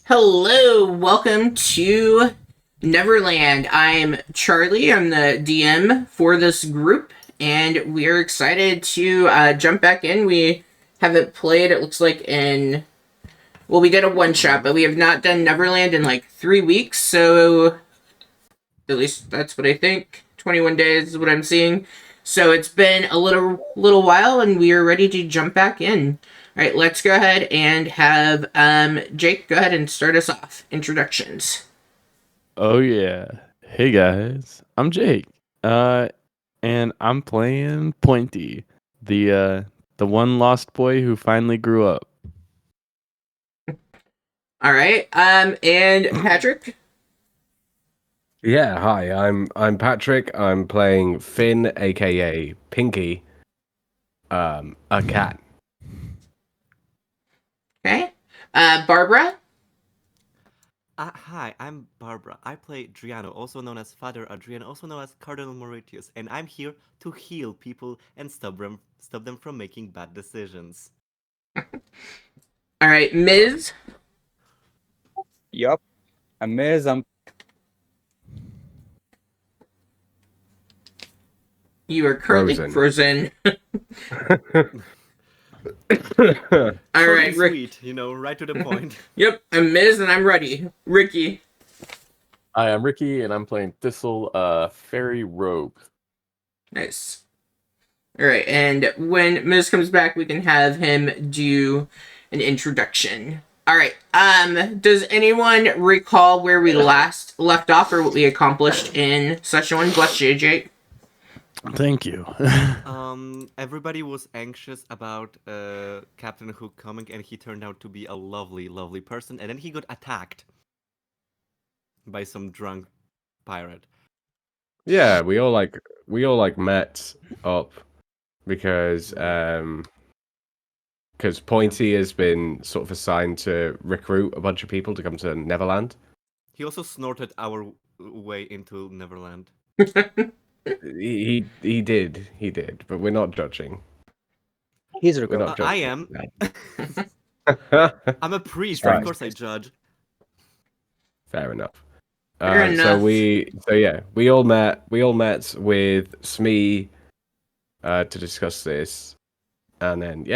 Hello, welcome to Neverland. I'm Charlie. I'm the DM for this group, and we're excited to jump back in. We haven't played, it looks like, we did a one-shot, but we have not done Neverland in like 3 weeks, so at least that's what I think. 21 days is what I'm seeing. So it's been a little while, and we are ready to jump back in. All right, let's go ahead and have Jake go ahead and start us off. Introductions. Oh yeah. Hey guys. I'm Jake. And I'm playing Pointy, the one lost boy who finally grew up. All right. And Patrick. Yeah, hi. I'm Patrick. I'm playing Finn, aka Pinky, a cat. Okay. Barbara. Hi, I'm Barbara. I play Driano, also known as Father Adrian, also known as Cardinal Mauritius, and I'm here to heal people and stop them from making bad decisions. All right, Ms. Yup. I'm Miz. You are currently frozen. All right, Rick. Sweet, right to the point. Yep, I'm Ms. and I'm ready. Ricky. Hi, I'm Ricky, and I'm playing Thistle, Fairy Rogue. Nice. All right, and when Ms. comes back, we can have him do an introduction. All right. Does anyone recall where we last left off or what we accomplished in session 1? Bless you, Jake. Thank you. Everybody was anxious about Captain Hook coming, and he turned out to be a lovely, lovely person, and then he got attacked by some drunk pirate. Yeah, we all met up because Pointy has been sort of assigned to recruit a bunch of people to come to Neverland. He also snorted our way into Neverland. He did, but we're not judging. He's We're not I judging. am. I'm a priest, Right. Of course I judge. Fair enough. Fair enough. So we all met with Smee to discuss this, and then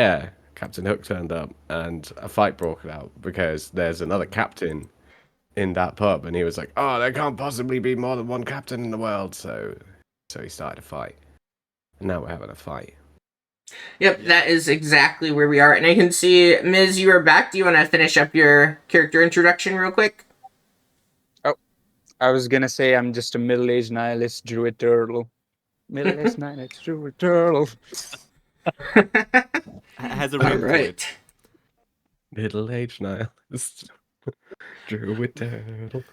Captain Hook turned up, and a fight broke out because there's another captain in that pub, and he was like, "Oh, there can't possibly be more than one captain in the world." So he started a fight, and now we're having a fight. Yep, that is exactly where we are. And I can see, Ms., you are back. Do you want to finish up your character introduction real quick? I was gonna say I'm just a middle-aged nihilist druid turtle. Middle-aged nihilist druid turtle. Has a All ring to right. it. Middle-aged nihilist, druid turtle.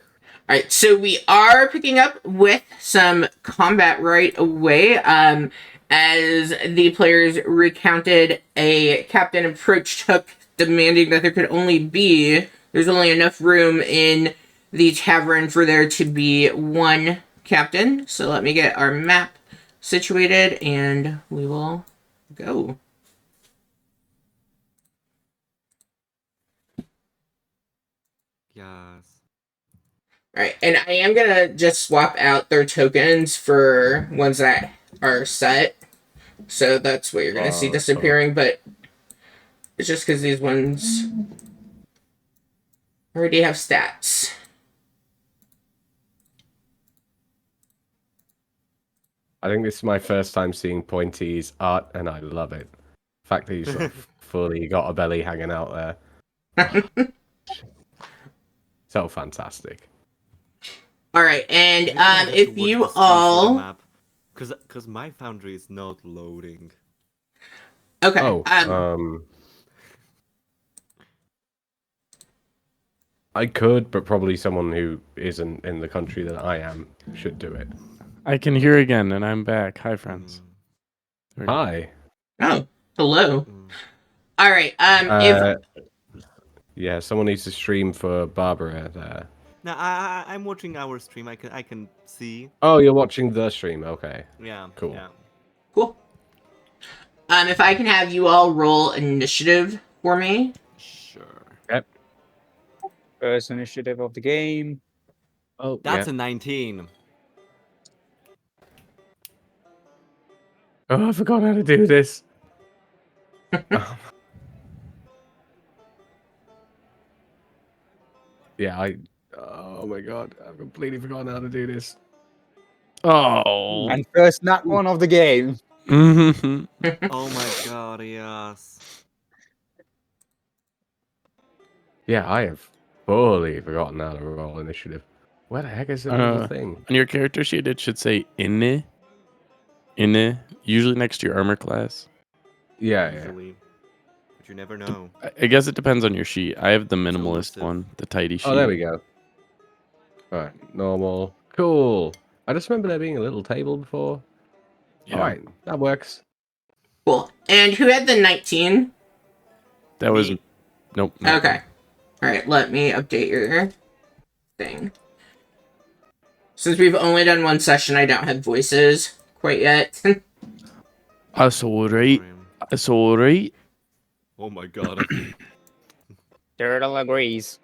All right, so we are picking up with some combat right away. As the players recounted, a captain approached Hook, demanding that there's only enough room in the tavern for there to be one captain. So let me get our map situated, and we will go. Yes. Alright, and I am gonna just swap out their tokens for ones that are set. So that's what you're gonna see disappearing, but it's just because these ones already have stats. I think this is my first time seeing Pointy's art, and I love it. The fact that he's sort of fully got a belly hanging out there. So fantastic. Alright, and if you all... Because my foundry is not loading. Okay, I could, but probably someone who isn't in the country that I am should do it. I can hear again, and I'm back. Hi, friends. Hi. Oh, hello. Alright, if... Yeah, someone needs to stream for Barbara there. No, I'm watching our stream. I can see. Oh, you're watching the stream. Okay. Yeah. Cool. Yeah. Cool. If I can have you all roll initiative for me. Sure. Yep. First initiative of the game. Oh, That's yeah. a 19. Oh, I forgot how to do this. Yeah, Oh my god, I've completely forgotten how to do this. Oh. And first nat one of the game. Mhm. Oh my god, yes. Yeah, I have fully forgotten how to roll initiative. Where the heck is the little thing? On your character sheet, it should say inne. Inne. Usually next to your armor class. Yeah, Usually. But you never know. I guess it depends on your sheet. I have the minimalist elusive. one, the tidy sheet. Oh, there we go. Alright, normal. Cool. I just remember there being a little table before. Yeah. Alright, that works. Cool. And who had the 19? That was Me. nope. not Okay. All right, let me update your thing. Since we've only done one session, I don't have voices quite yet. That's alright. That's alright. Oh my god. Turtle agrees.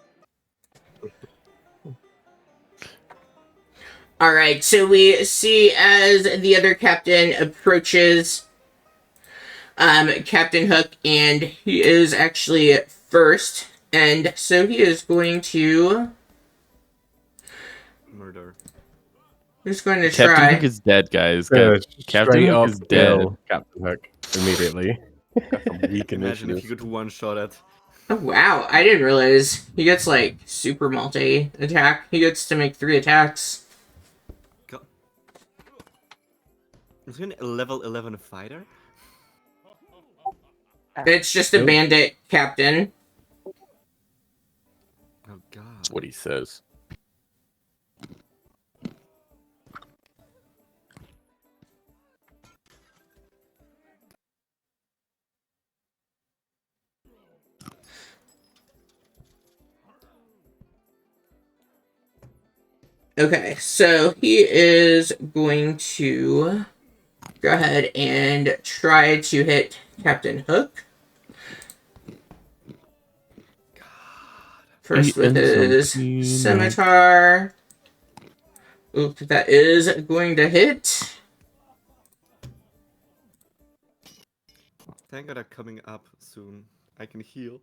All right, so we see as the other captain approaches Captain Hook, and he is actually first, and so he is going to... Murder. He's going to Captain try... Hook is dead, guys. Captain Straight Hook up is dead. kill Captain Hook immediately. Weak Imagine if initiative. you could one-shot it. Oh, wow, I didn't realize he gets, like, super multi-attack. He gets to make 3 attacks. God. Is he a level 11 fighter? It's just a Nope. bandit captain. Oh god. That's what he says. Okay, so he is going to go ahead and try to hit Captain Hook. First with his scimitar. Oop, that is going to hit. Thank god I'm coming up soon. I can heal.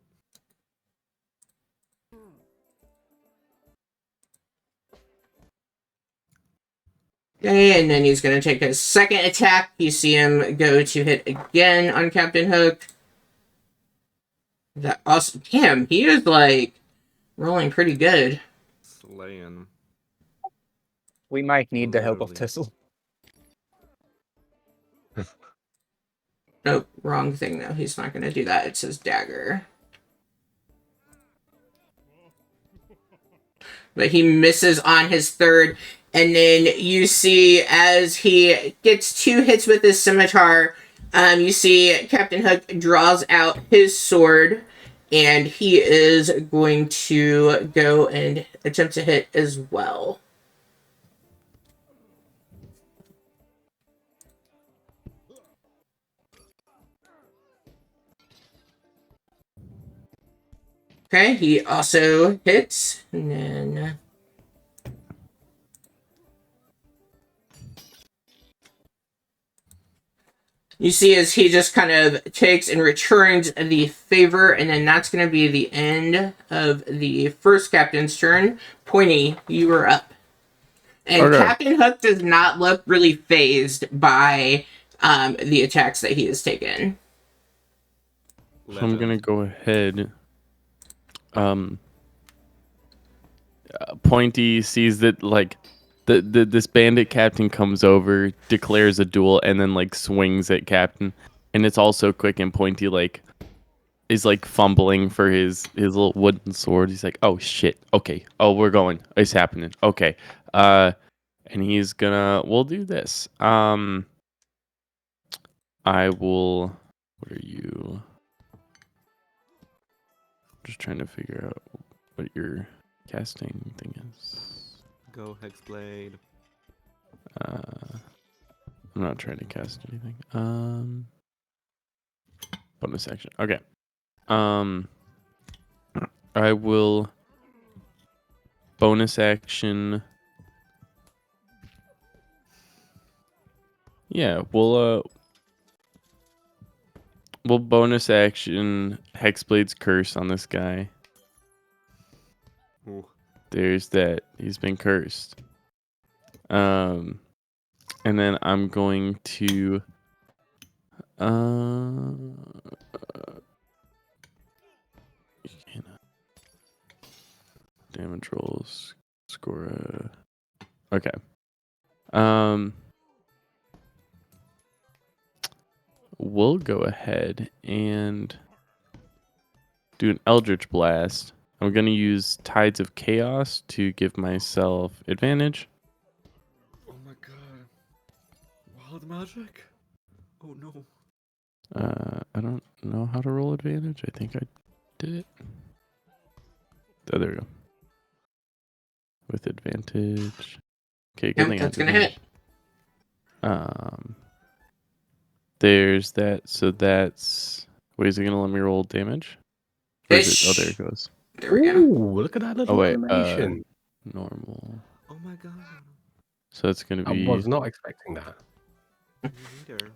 Okay, and then he's going to take his second attack. You see him go to hit again on Captain Hook. That also, damn, he is like rolling pretty good. Slaying. We might need the help of Literally. Tissel. Nope, wrong thing though. He's not going to do that. It says dagger. But he misses on his third. And then you see as he gets 2 hits with his scimitar, you see Captain Hook draws out his sword. And he is going to go and attempt to hit as well. Okay, he also hits. And then... you see as he just kind of takes and returns the favor, and then that's going to be the end of the first captain's turn. Pointy, you are up. And Okay. Captain Hook does not look really phased by the attacks that he has taken. So I'm gonna go ahead. Pointy sees that like the this bandit captain comes over, declares a duel, and then like swings at Captain, and it's also quick. And Pointy like is like fumbling for his little wooden sword. He's like, oh shit, okay, oh we're going, it's happening, okay, and he's gonna we'll do this. I will. What are you? Just trying to figure out what your casting thing is. Go Hexblade. I'm not trying to cast anything. Bonus action. Okay. I will bonus action. Yeah, we'll bonus action Hexblade's Curse on this guy. Ooh. There's that. He's been cursed. And then I'm going to damage rolls score okay. We'll go ahead and do an Eldritch Blast. I'm going to use Tides of Chaos to give myself advantage. Oh my god. Wild magic? Oh no. I don't know how to roll advantage. I think I did it. Oh, there we go. With advantage. Okay, good Yep, thing I that's had gonna hit. advantage. There's that. So that's. Wait, is it gonna let me roll damage? Or is it? Oh, there it goes. There we go. Ooh, look at that little Oh wait, animation. normal. Oh my god. So it's gonna I be. was not expecting that. Me neither.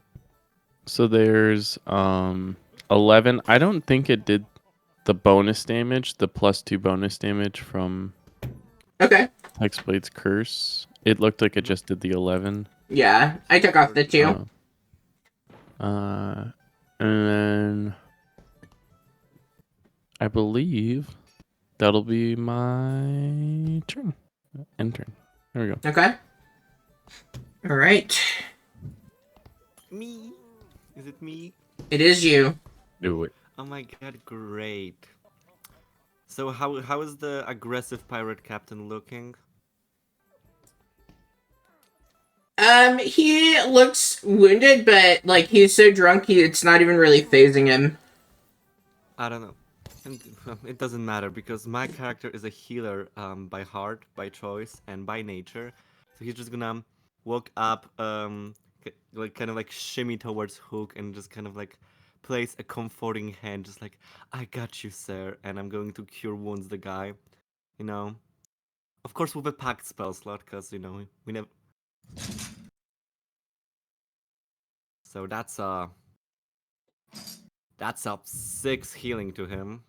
So there's 11. I don't think it did the bonus damage, the +2 bonus damage from Okay. Hexblade's Curse. It looked like it just did the 11. Yeah, I took off the 2. And then I believe that'll be my turn. End turn. There we go. Okay. All right. Me? Is it me? It is you. Do it. Oh my god, great. So how is the aggressive pirate captain looking? He looks wounded, but like he's so drunk, it's not even really phasing him. I don't know. And it doesn't matter because my character is a healer by heart, by choice, and by nature. So he's just gonna walk up, like kind of like shimmy towards Hook and just kind of like place a comforting hand, just like I got you, sir, and I'm going to cure wounds the guy. You know, of course with a packed spell slot, cause you know we never. So that's up 6 healing to him.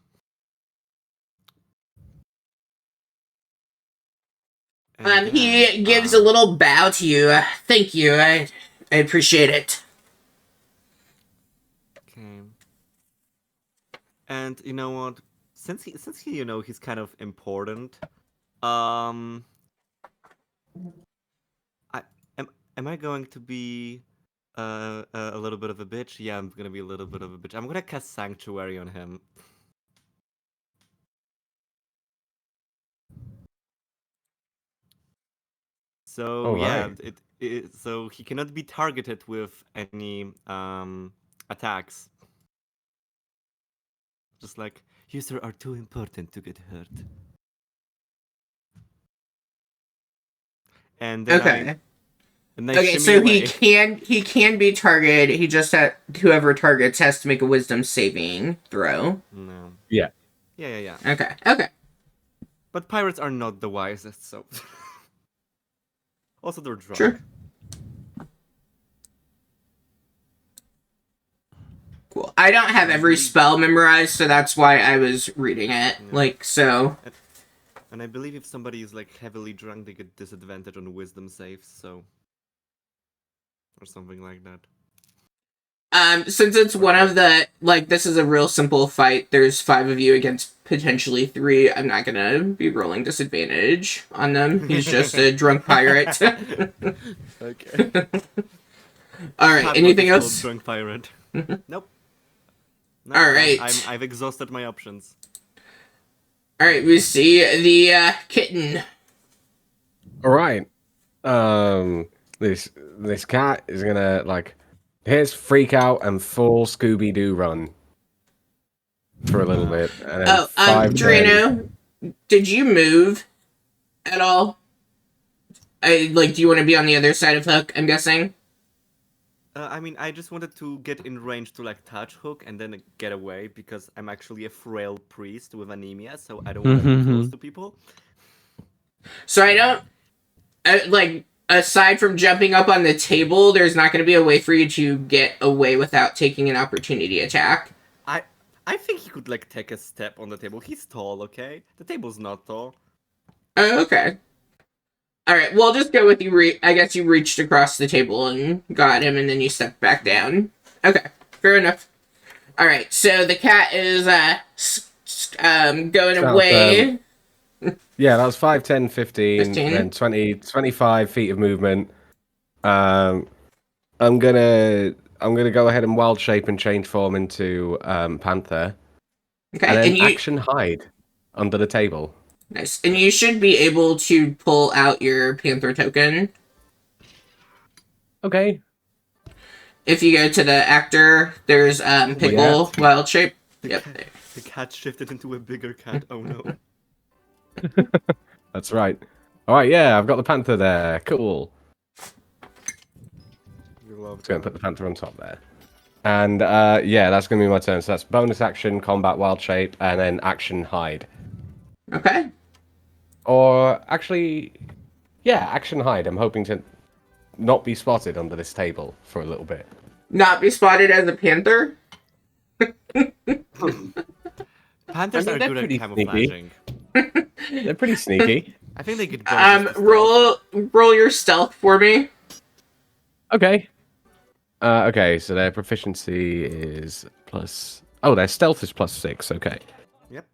And He then, gives a little bow to you. Thank you. I appreciate it. Okay. And you know what? Since he you know he's kind of important. I am I going to be a little bit of a bitch? Yeah, I'm gonna be a little bit of a bitch. I'm gonna cast Sanctuary on him. So yeah, Alright. so he cannot be targeted with any attacks. Just like you sir are too important to get hurt. And then Okay. and I Okay, shimmy so away. he can be targeted. He just whoever targets has to make a wisdom saving throw. No. Yeah. Yeah. Okay. But pirates are not the wisest, so. Also, they're drunk. Sure. Cool. I don't have every spell memorized, so that's why I was reading it. Yeah. Like, so. And I believe if somebody is like heavily drunk, they get disadvantage on wisdom saves, so. Or something like that. Since it's one of the, like, this is a real simple fight, there's 5 of you against potentially 3, I'm not gonna be rolling disadvantage on them. He's just a drunk pirate. Okay. Alright, anything else? Drunk pirate. Nope. No, Alright. I've exhausted my options. Alright, we see the kitten. Alright. This cat is gonna like here's freak out and full Scooby Doo run for a little bit, and then Oh, Drano, did you move at all? Do you want to be on the other side of Hook, I'm guessing? I mean, I just wanted to get in range to like touch Hook and then get away because I'm actually a frail priest with anemia, so I don't want to be close to people. So I don't like. Aside from jumping up on the table, there's not going to be a way for you to get away without taking an opportunity attack. I think he could like take a step on the table. He's tall, okay? The table's not tall. Oh, okay. All right. Well, just go with you. I guess you reached across the table and got him, and then you stepped back down. Okay, fair enough. All right. So the cat is going away. Yeah, that was 5, 10, 15, 15. then 20, 25 feet of movement. I'm gonna go ahead and wild shape and change form into Panther. Okay, And then and you action hide under the table. nice, and you should be able to pull out your Panther token Okay. if you go to the actor. There's Pickle wild shape. Yep. The cat shifted into a bigger cat. Oh no. That's right. All right, yeah, I've got the Panther there. Cool. We love Just going to put the Panther on top there. And yeah, that's going to be my turn. So that's bonus action, combat wild shape, and then action hide. Okay. Or actually, yeah, action hide. I'm hoping to not be spotted under this table for a little bit. Not be spotted as a panther. Panthers I mean, are they're good at pretty camouflaging. They're pretty sneaky. I think they could. bonus the Roll your stealth for me. Okay. Okay, so their proficiency is plus... Oh, their stealth is +6, okay. Yep.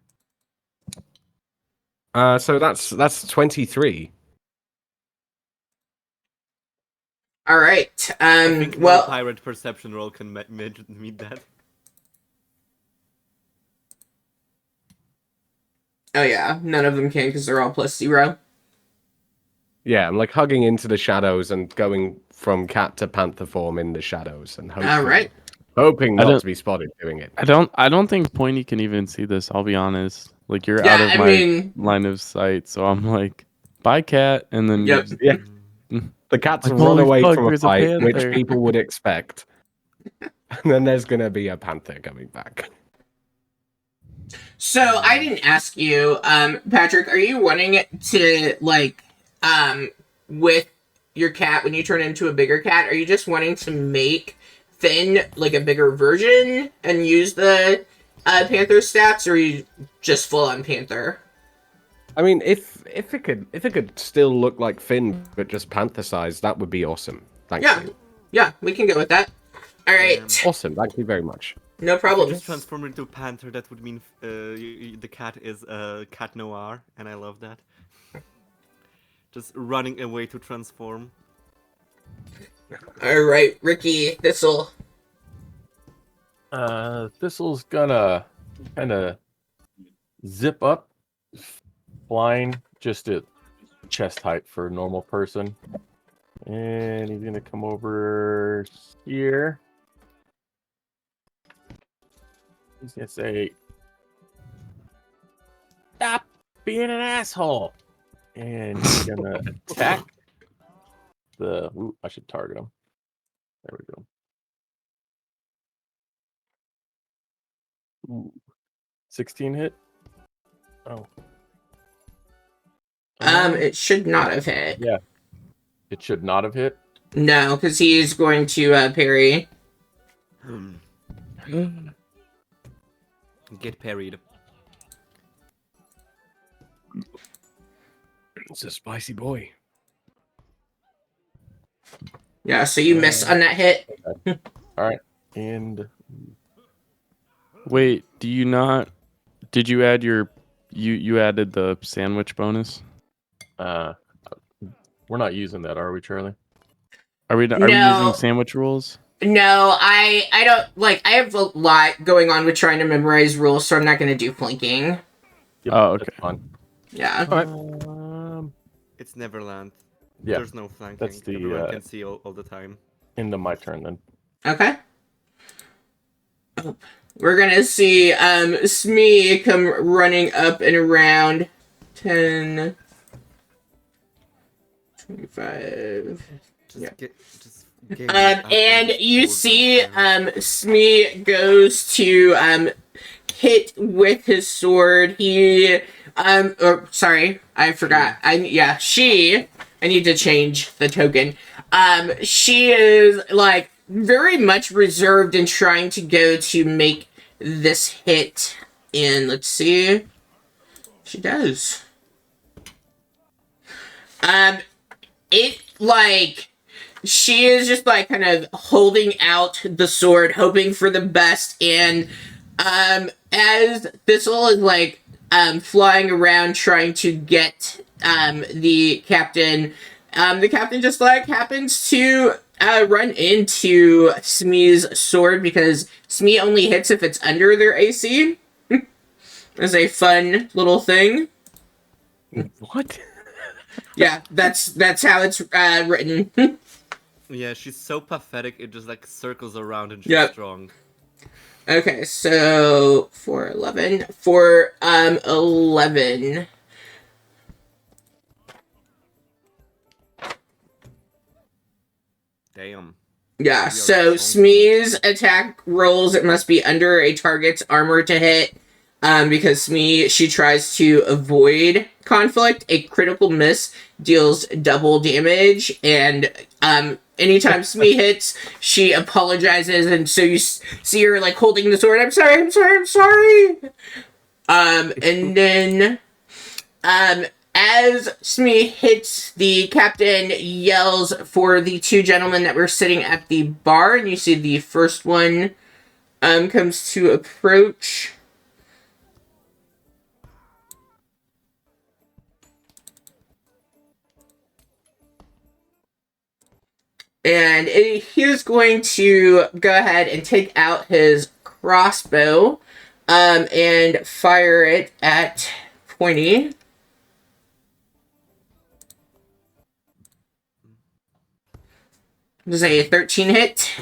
So that's 23. All right. I think no Well, pirate perception roll can meet that. oh yeah, none of them can because they're all +0. Yeah, I'm like hugging into the shadows and going from cat to panther form in the shadows and hoping not to be spotted doing it. I don't think Pointy can even see this. I'll be honest. Like you're out of my line of sight, so I'm like, "Bye, cat," and then Yep. Yeah. The cats Like, run holy away fuck, from a there's a fight, which panther. people would expect. And then there's gonna be a panther coming back. So I didn't ask you, Patrick. Are you wanting it to with your cat when you turn into a bigger cat? Are you just wanting to make Finn like a bigger version and use the panther stats, or are you just full on panther? I mean, if it could still look like Finn but just panther size, that would be awesome. Thank you. Yeah, we can go with that. All right, Awesome. Thank you very much. no If problem. you just transform into a panther, that would mean the cat is cat noir, and I love that. Just running away to transform. All right, Ricky, Thistle. Thistle's gonna kind of zip up, flying just at chest height for a normal person. And he's gonna come over here. He's gonna say, "Stop being an asshole!" And he's gonna attack the. Ooh, I should target him. There we go. Ooh. 16 hit. Oh. It should not have hit. Yeah. It should not have hit. No, because he's going to parry. Get parried. It's a spicy boy. Yeah, so you miss on that hit. Okay. All right. And Wait, do you not? Did you add your? You added the sandwich bonus? we're not using that, are we, Charlie? Are we? Are we using sandwich rules? No, I don't I have a lot going on with trying to memorize rules, so I'm not going to do flanking. Yep, Oh, okay. that's fine. Yeah. It's Neverland. Yeah, There's no flanking. that's the, Everyone can see all the time. into my turn then. Okay. We're gonna see Smee come running up and around 10, 25. Just And you see Smee goes to hit with his sword. He, sorry, I forgot. She, I need to change the token. She is, like, very much reserved in trying to go to make this hit. And let's see. She does. It, like, she is just, like, kind of holding out the sword, hoping for the best, and, as Thistle is, like, flying around trying to get, the captain just, like, happens to, run into Smee's sword, because Smee only hits if it's under their AC. It's a fun little thing. What? Yeah, that's how it's, written. Yeah, she's so pathetic, it just like circles around and she's Yep. strong. Okay, so for 11. For 11. Damn. Yeah, are so strong. Smee's attack rolls, it must be under a target's armor to hit. Because Smee, she tries to avoid conflict. A critical miss deals double damage, and anytime Smee hits, she apologizes, and so you see her like holding the sword. I'm sorry. And then as Smee hits, the captain yells for the two gentlemen that were sitting at the bar, and you see the first one comes to approach. And he is going to go ahead and take out his crossbow and fire it at Pointy. This is a 13 hit.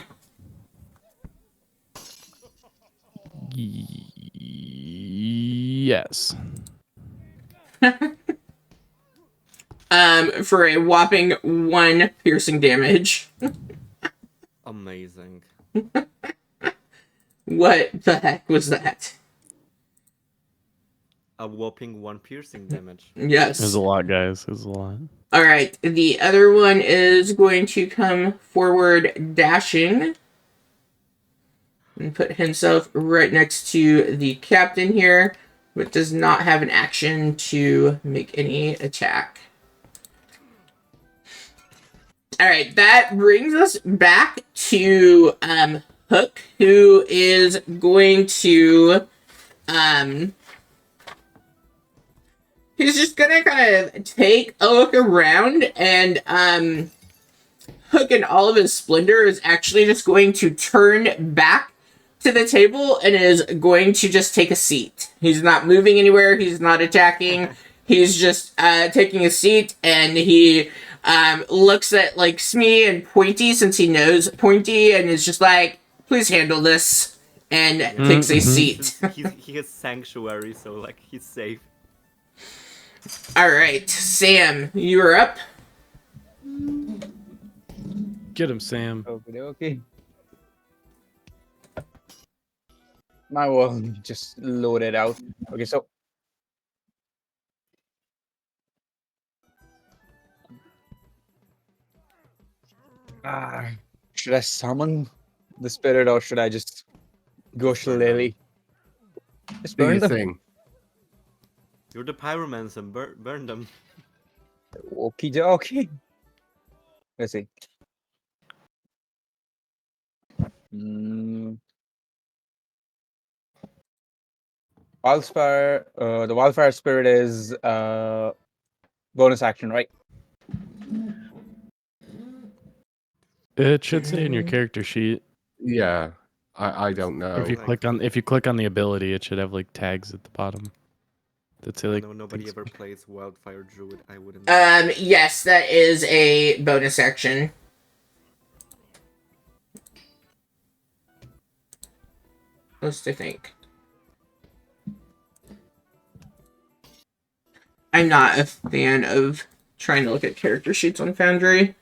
Yes. For a whopping 1 piercing damage. Amazing. What the heck was that? A whopping 1 piercing damage. Yes. There's a lot, guys. There's a lot. Alright, the other one is going to come forward dashing. And put himself right next to the captain here, but does not have an action to make any attack. Alright, that brings us back to Hook, who is going to he's just gonna kind of take a look around, and Hook in all of his splendor is actually just going to turn back to the table and is going to just take a seat. He's not moving anywhere, he's not attacking, he's just taking a seat, and he looks at like Smee and Pointy, since he knows Pointy, and is just like, please handle this, and takes a seat. He has sanctuary, so like he's safe. Alright, Sam, you are up. Get him, Sam. Okay. My world just loaded out. Okay, so should I summon the spirit or should I just go shillelagh? Just Do burn your them. thing. You're the pyromancer, burn them. Okie dokie. Let's see. Wildfire. The wildfire spirit is bonus action, right? It should say in your character sheet. Yeah, I don't know. If you click on the ability, it should have like tags at the bottom. That say like. No, nobody ever plays wildfire druid. I wouldn't know. Yes, that is a bonus action. Let's think. I'm not a fan of trying to look at character sheets on Foundry.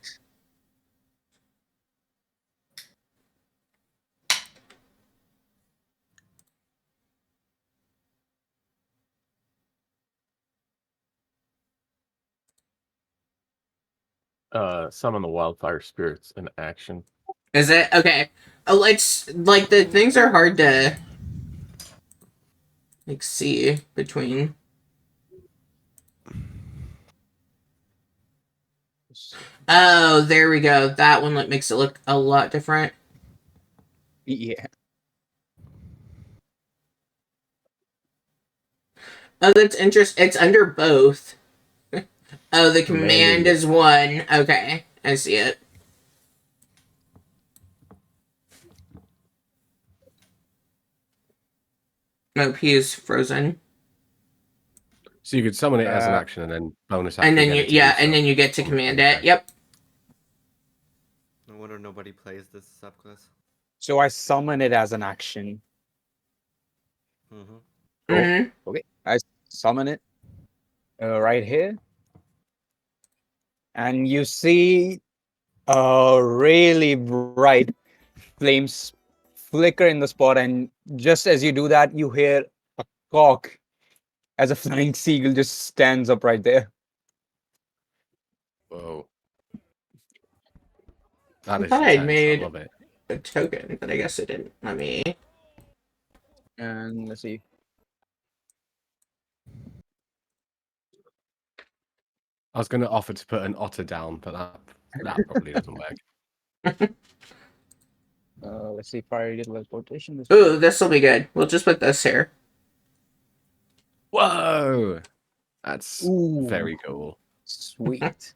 summon the wildfire spirits in action. Is it? Okay. It's like the things are hard to like see between. Oh, there we go. That one makes it look a lot different. Yeah. Oh, that's interesting. It's under both. Oh, the command Commanding. is one. Okay, I see it. Nope, he is frozen. So you could summon it as an action and then bonus action. And then get you, it to do yeah, and stuff. then you get to command it. Okay. Yep. No wonder nobody plays this subclass. So I summon it as an action. Mm-hmm. Mm-hmm. Okay. I summon it right here. And you see really bright flames flicker in the spot. And just as you do that, you hear a cock as a flying seagull just stands up right there. Whoa. I That is thought I'd intense. made- I love it. A token, but I guess it didn't. Let me. And let's see. I was going to offer to put an otter down, but that probably doesn't work. Let's see. Priority teleportation. Ooh, this will be good. We'll just put this here. Whoa! That's Ooh. very cool. Sweet.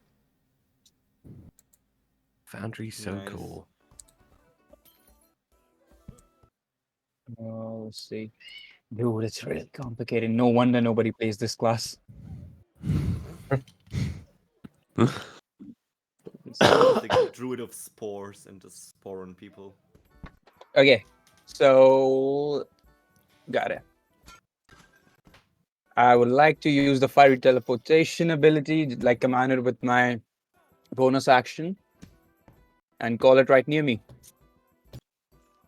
Foundry's so Nice. cool. Let's see. Dude, it's really complicated. No wonder nobody plays this class. It's like a druid of spores and just spore on people. Okay, so got it. I would like to use the fiery teleportation ability, like commanded with my bonus action, and call it right near me.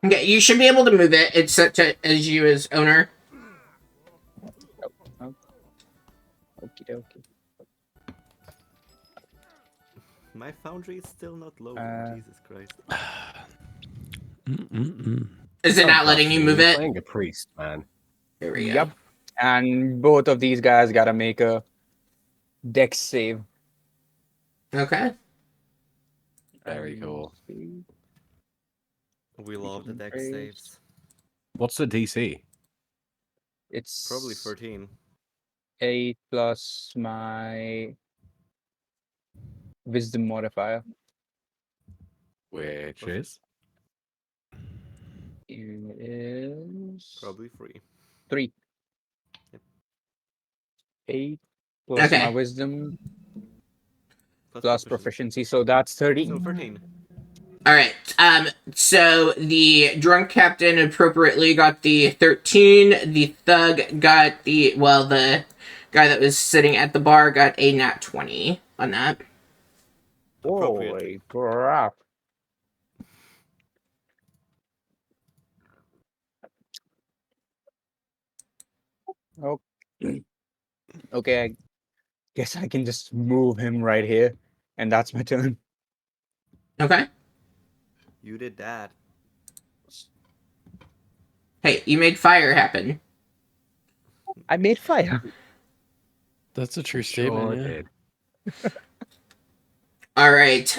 Okay, you should be able to move it. It's set to as you as owner. Okay, okay. My foundry is still not low. Jesus Christ. Is it not letting you move You're it? Playing a priest, man. Here we go. Yep. And both of these guys gotta make a dex save. Okay. Very cool. We love the deck Praise. saves. What's the DC? It's Probably 13. 8 plus my wisdom modifier. Which is? It is Probably 3. 3. Yep. 8 plus Okay. my wisdom plus proficiency. So that's So 13. 13. All right. So the drunk captain appropriately got the 13. The thug got the guy that was sitting at the bar got a nat 20 on that. Appropriately. Holy crap. Okay. Okay, I guess I can just move him right here, and that's my turn. Okay. You did that. Hey, you made fire happen. I made fire. That's a true statement. Sure Yeah. did. All right.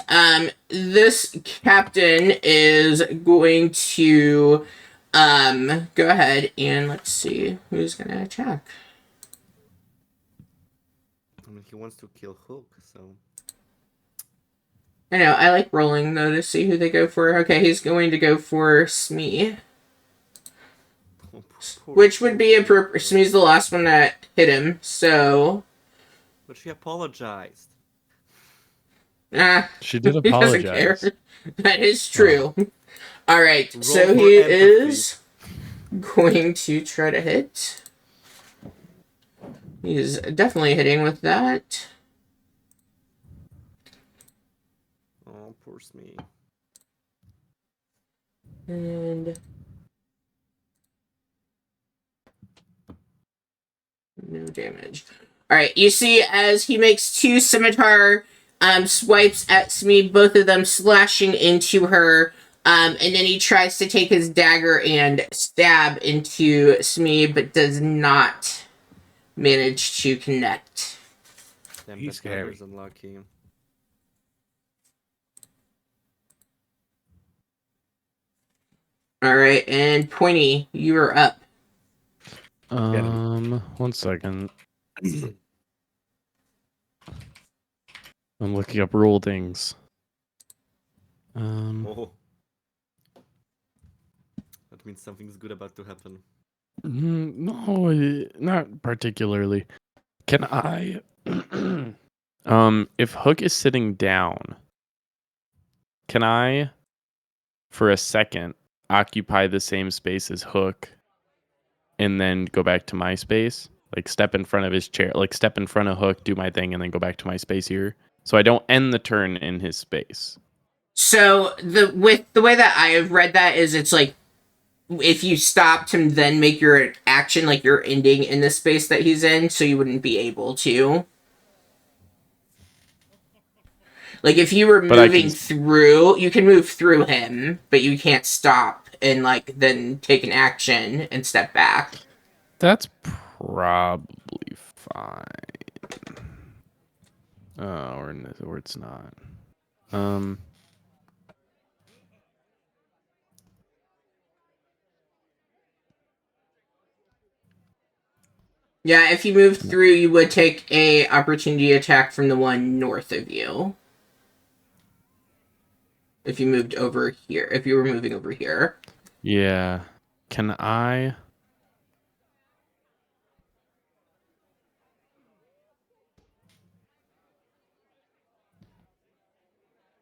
This captain is going to go ahead and let's see who's gonna attack. I mean, he wants to kill Hook, so. I know, I like rolling though to see who they go for. Okay, he's going to go for Smee. Oh, Which would be appropriate. Smee's the last one that hit him, so But she apologized. She did he doesn't care. apologize. That is true. Alright, Roll so for he empathy. is going to try to hit. He's definitely hitting with that. Oh, poor Smee. And no damage. Alright, you see as he makes two scimitar swipes at Smee, both of them slashing into her. And then he tries to take his dagger and stab into Smee, but does not manage to connect. Damn, He's that scary. dagger's unlucky. All right, and Pointy, you are up. 1 second. I'm looking up rule things. Oh. That means something's good about to happen. No, not particularly. Can I? If Hook is sitting down, can I, for a second, occupy the same space as Hook, and then go back to my space? Like step in front of his chair, like step in front of Hook, do my thing, and then go back to my space here. So I don't end the turn in his space. So the way that I have read that is it's like if you stopped him, then make your action like you're ending in the space that he's in, so you wouldn't be able to. Like if you were But I moving can- through, you can move through him, but you can't stop and like then take an action and step back. That's probably fine. Oh, or it's not. Yeah, if you moved through, you would take a opportunity attack from the one north of you. If you moved over here, if you were moving over here. Yeah. Can I?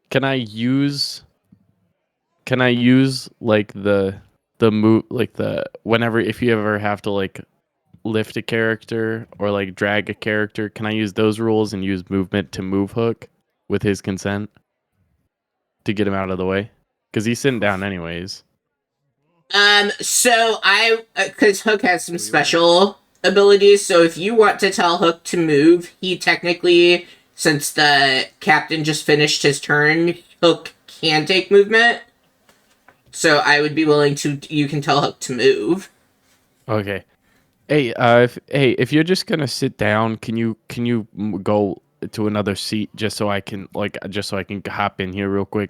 Can I use like the move, like the whenever, if you ever have to like lift a character or like drag a character, can I use those rules and use movement to move Hook with his consent to get him out of the way? Because he's sitting down anyways. So because Hook has some special abilities, so if you want to tell Hook to move, he technically, since the captain just finished his turn, Hook can take movement. So I would be willing to, you can tell Hook to move. Okay. Hey, if you're just gonna sit down, can you go to another seat just so I can hop in here real quick,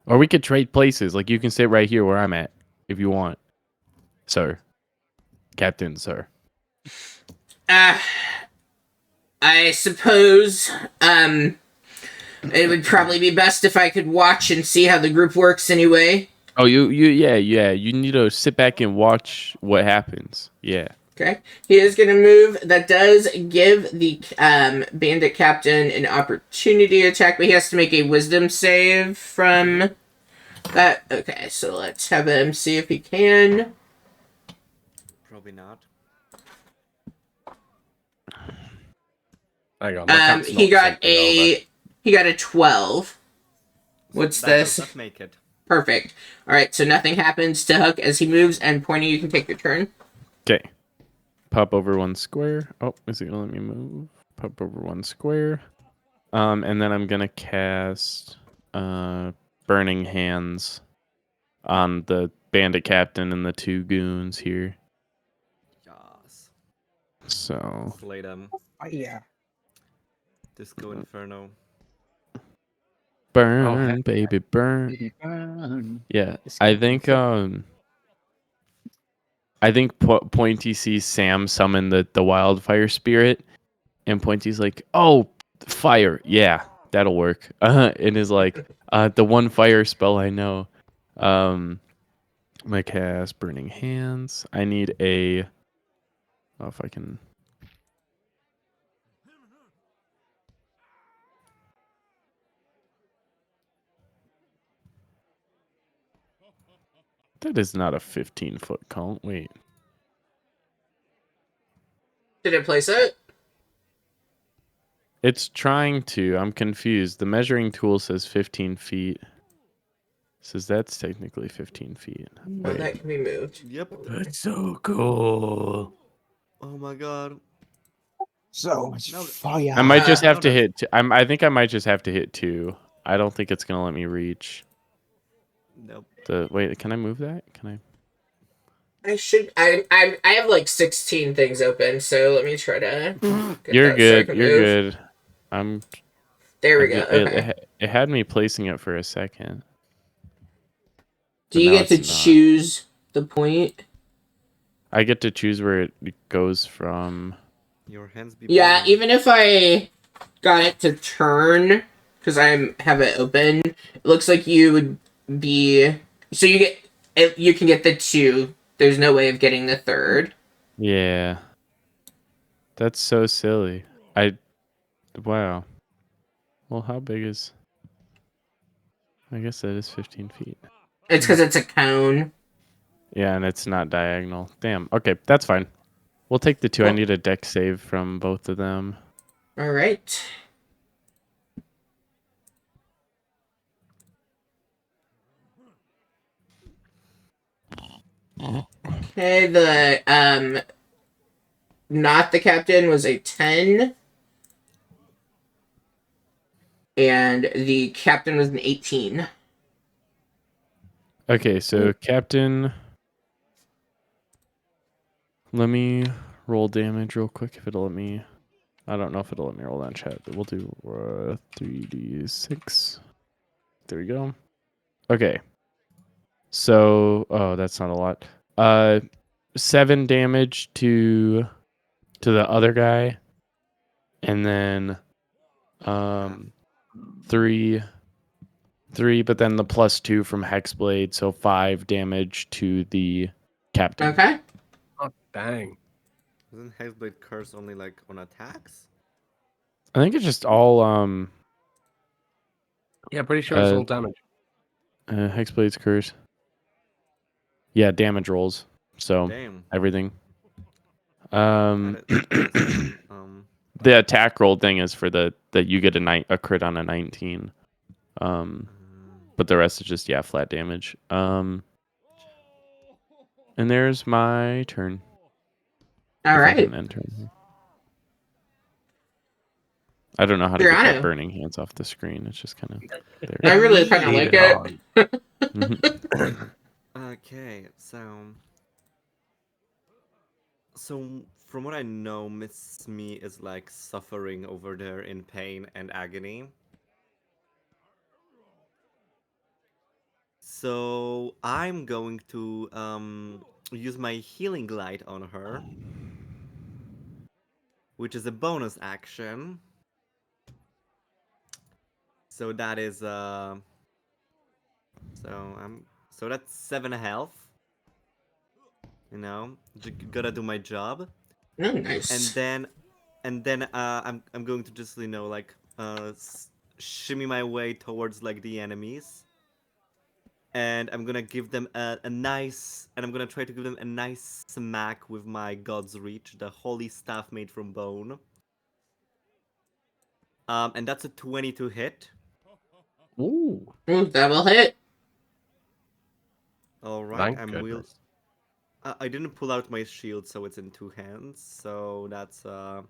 or we could trade places. Like you can sit right here where I'm at if you want, sir, Captain, sir. I suppose, it would probably be best if I could watch and see how the group works anyway. Oh, yeah. You need to sit back and watch what happens. Yeah. Okay. He is going to move. That does give the bandit captain an opportunity attack, but he has to make a wisdom save from that. Okay, so let's have him see if he can. Probably not. Hang on, my cat's He not got something over. he got a 12. What's That this? does not make it. Perfect. All right, so nothing happens to Hook as he moves, and Pointy, you can take your turn. Okay. Pop over one square. Oh, is it gonna let me move? Pop over one square. And then I'm gonna cast Burning Hands on the bandit captain and the two goons here. Yes. So Slay them. Yeah. Disco Inferno. burn, heck baby, burn. Yeah, I think Pointy sees Sam summon the wildfire spirit, and Pointy's like, "Oh, fire, yeah, that'll work." And is like, "The one fire spell I know." My cast Burning Hands. I need a. Oh, if I can. That is not a 15-foot count. Wait. Did it place it? It's trying to. I'm confused. The measuring tool says 15 feet. Says that's technically 15 feet. No, Wait. that can be moved. Yep. That's so cool. Oh my god. So much No, fire. I might just have no, to no. hit. I think I might just have to hit 2. I don't think it's gonna let me reach Nope. the. Wait, can I move that? Can I? I have like 16 things open, so let me try to get You're that so I good. can You're move. good. I'm. There we I go. get, Okay. it had me placing it for a second, Do but you now get to it's not. choose the point? I get to choose where it goes from. Your hands be Yeah, burning. even if I got it to turn, because I have it open, it looks like you would be. So you can get the 2. There's no way of getting the 3rd. Yeah, that's so silly. Wow. Well, how big is? I guess that is 15 feet. It's because it's a cone. Yeah, and it's not diagonal. Damn. Okay, that's fine. We'll take the 2. I Well, need a deck save from both of them. all right. Okay, the not the captain was a 10, and the captain was an 18. Okay, so Captain, let me roll damage real quick if it'll let me. I don't know if it'll let me roll that chat. But we'll do 3d6. There we go. Okay. So, oh, that's not a lot. 7 damage to the other guy, and then 3, but then the +2 from Hexblade, so 5 damage to the captain. Okay. Oh, dang. Isn't Hexblade curse only like on attacks? I think it's just all Yeah, pretty sure it's Uh, all damage. Hexblade's curse. Yeah, damage rolls. So Damn. everything. That is The attack roll thing is for that you get a crit on a 19. But the rest is just flat damage. And there's my turn. All If I right. can end turn here. I don't know how to get that Serrano. burning hands off the screen. It's just kind of there. I really kind of Lead like it it. on. Okay, so from what I know, Miss Me is like suffering over there in pain and agony. So I'm going to use my healing light on her, which is a bonus action. So that is so that's 7 health. You know, gotta do my job. Oh, nice. And then I'm going to just like shimmy my way towards like the enemies, and I'm gonna give them a nice, and I'm gonna try to give them a nice smack with my God's Reach, the holy staff made from bone. And that's a 22 hit. Ooh, Ooh, that will hit. All right, thank I'm goodness. I didn't pull out my shield, so it's in 2 hands. So that's a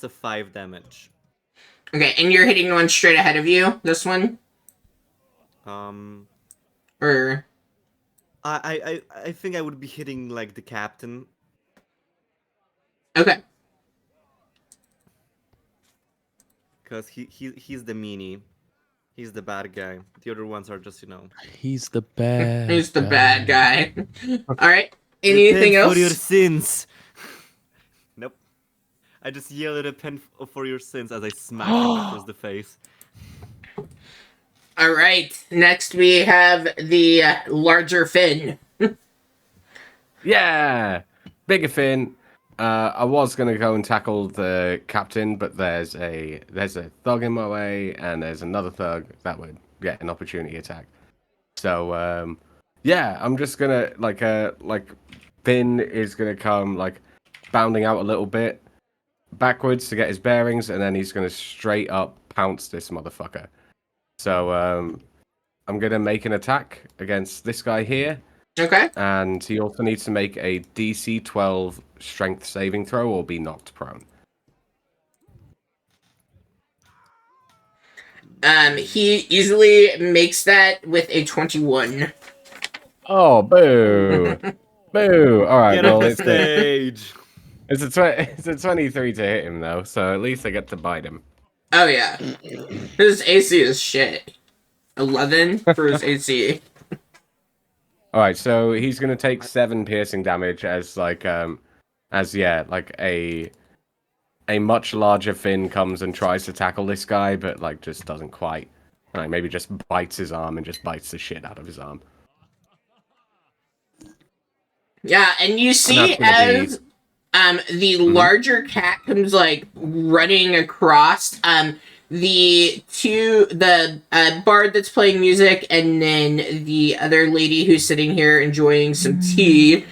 5 damage. Okay, and you're hitting one straight ahead of you. This one, Um, or I think I would be hitting like the captain. okay. Because he's the meanie. He's the bad guy. The other ones are just, He's the bad. He's the bad guy. All right. Repent Anything else? for your sins. Nope. I just yelled repent for your sins as I smacked him across the face. All right. Next, we have the larger fin. Yeah, bigger fin. I was gonna go and tackle the captain, but there's a thug in my way, and there's another thug that would get an opportunity attack. So yeah, I'm just gonna like Finn is gonna come like bounding out a little bit backwards to get his bearings, and then he's gonna straight up pounce this motherfucker. So I'm gonna make an attack against this guy here. Okay. And he also needs to make a DC 12 strength saving throw or be knocked prone. He easily makes that with a 21. Oh, boo. Boo. All right, Get well, off the stage. it's a 23 to hit him, though, so at least I get to bite him. Oh yeah, his AC is shit. 11 for his AC. All right, so he's gonna take 7 piercing damage as like like a much larger fin comes and tries to tackle this guy, but like just doesn't quite. Like maybe just bites his arm and just bites the shit out of his arm. Yeah, and you see And that's as the larger cat comes like running across the bard that's playing music and then the other lady who's sitting here enjoying some tea.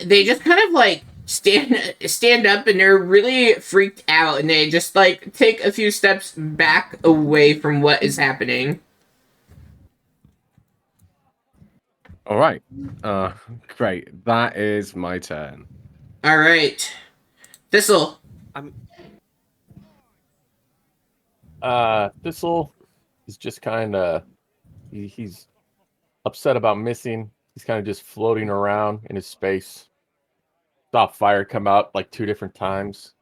They just kind of like stand up and they're really freaked out and they just like take a few steps back away from what is happening. All right. Great. That is my turn. All right, Thistle. I'm Thistle is just kind of he's upset about missing. He's kind of just floating around in his space. Saw fire come out like 2 different times.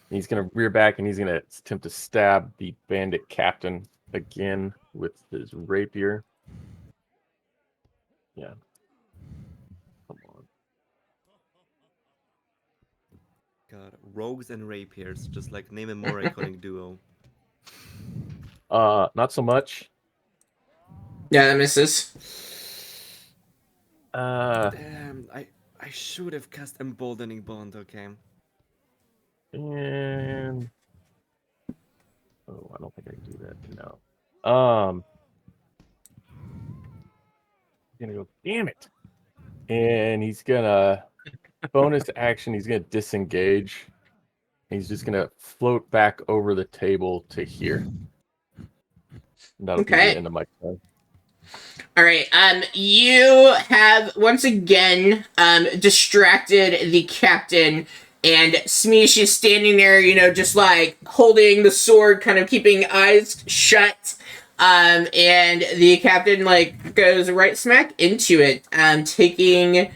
He's gonna rear back and he's gonna attempt to stab the bandit captain again with his rapier. Yeah. Come on. God, rogues and rapiers, just like name a more iconic duo. Not so much. Yeah, that misses. Damn, I should have cast emboldening bond. Okay. And I don't think I can do that. No. Gonna go. Damn it! And he's gonna bonus action. He's gonna disengage. He's just gonna float back over the table to here. And that'll be Okay. the end of my turn. All right. You have once again distracted the captain, and Smeesh is standing there, you know, just like holding the sword, kind of keeping eyes shut. And the captain like goes right smack into it, taking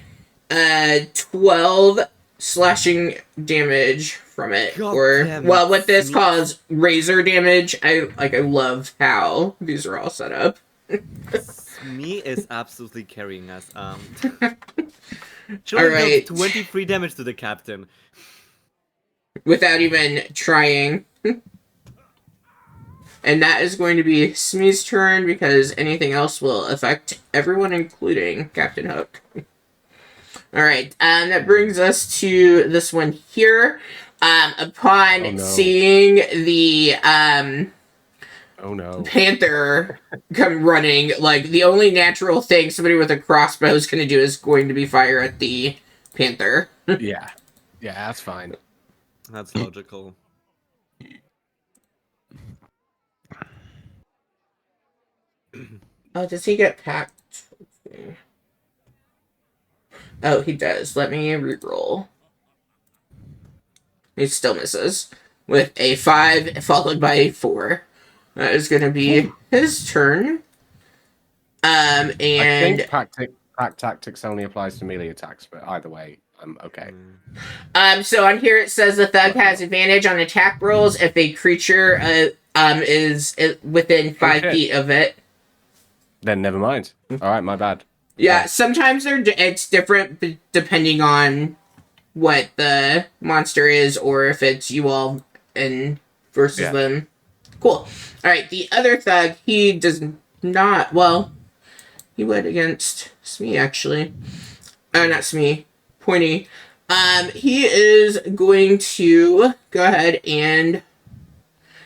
12 slashing damage from it, God or damn well, it, what this Smeesh. calls razor damage. I love how these are all set up. Me is absolutely carrying us. All Children right. dealt 23 damage to the captain. Without even trying. And that is going to be Smee's turn because anything else will affect everyone, including Captain Hook. Alright, that brings us to this one here. Upon Oh, no. seeing the Oh no. panther come running, like, the only natural thing somebody with a crossbow is going to do is going to be fire at the panther. Yeah. Yeah, that's fine. That's logical. Oh, does he get packed? Oh, he does. Let me reroll. He still misses. With a 5 followed by a 4. That is going to be his turn. I And think pack tactics only applies to melee attacks, but either way, I'm okay. so on here it says the thug has advantage on attack rolls if a creature is within 5 shit. feet of it. Then never mind. All right, my bad. Yeah, sometimes it's different depending on what the monster is or if it's you all and versus them. Cool. Alright, the other thug, he does not, well, he would against Smee actually. Not Smee, Pointy. He is going to go ahead and,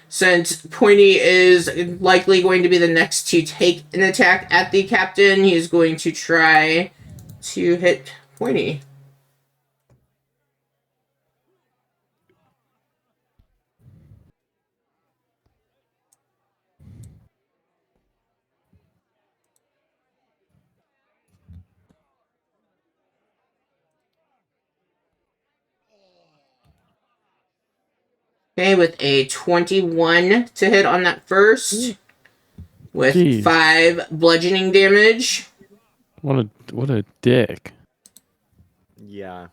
since Pointy is likely going to be the next to take an attack at the captain, he is going to try to hit Pointy. Okay, with a 21 to hit on that first. With Jeez. 5 bludgeoning damage. What a dick. Yeah.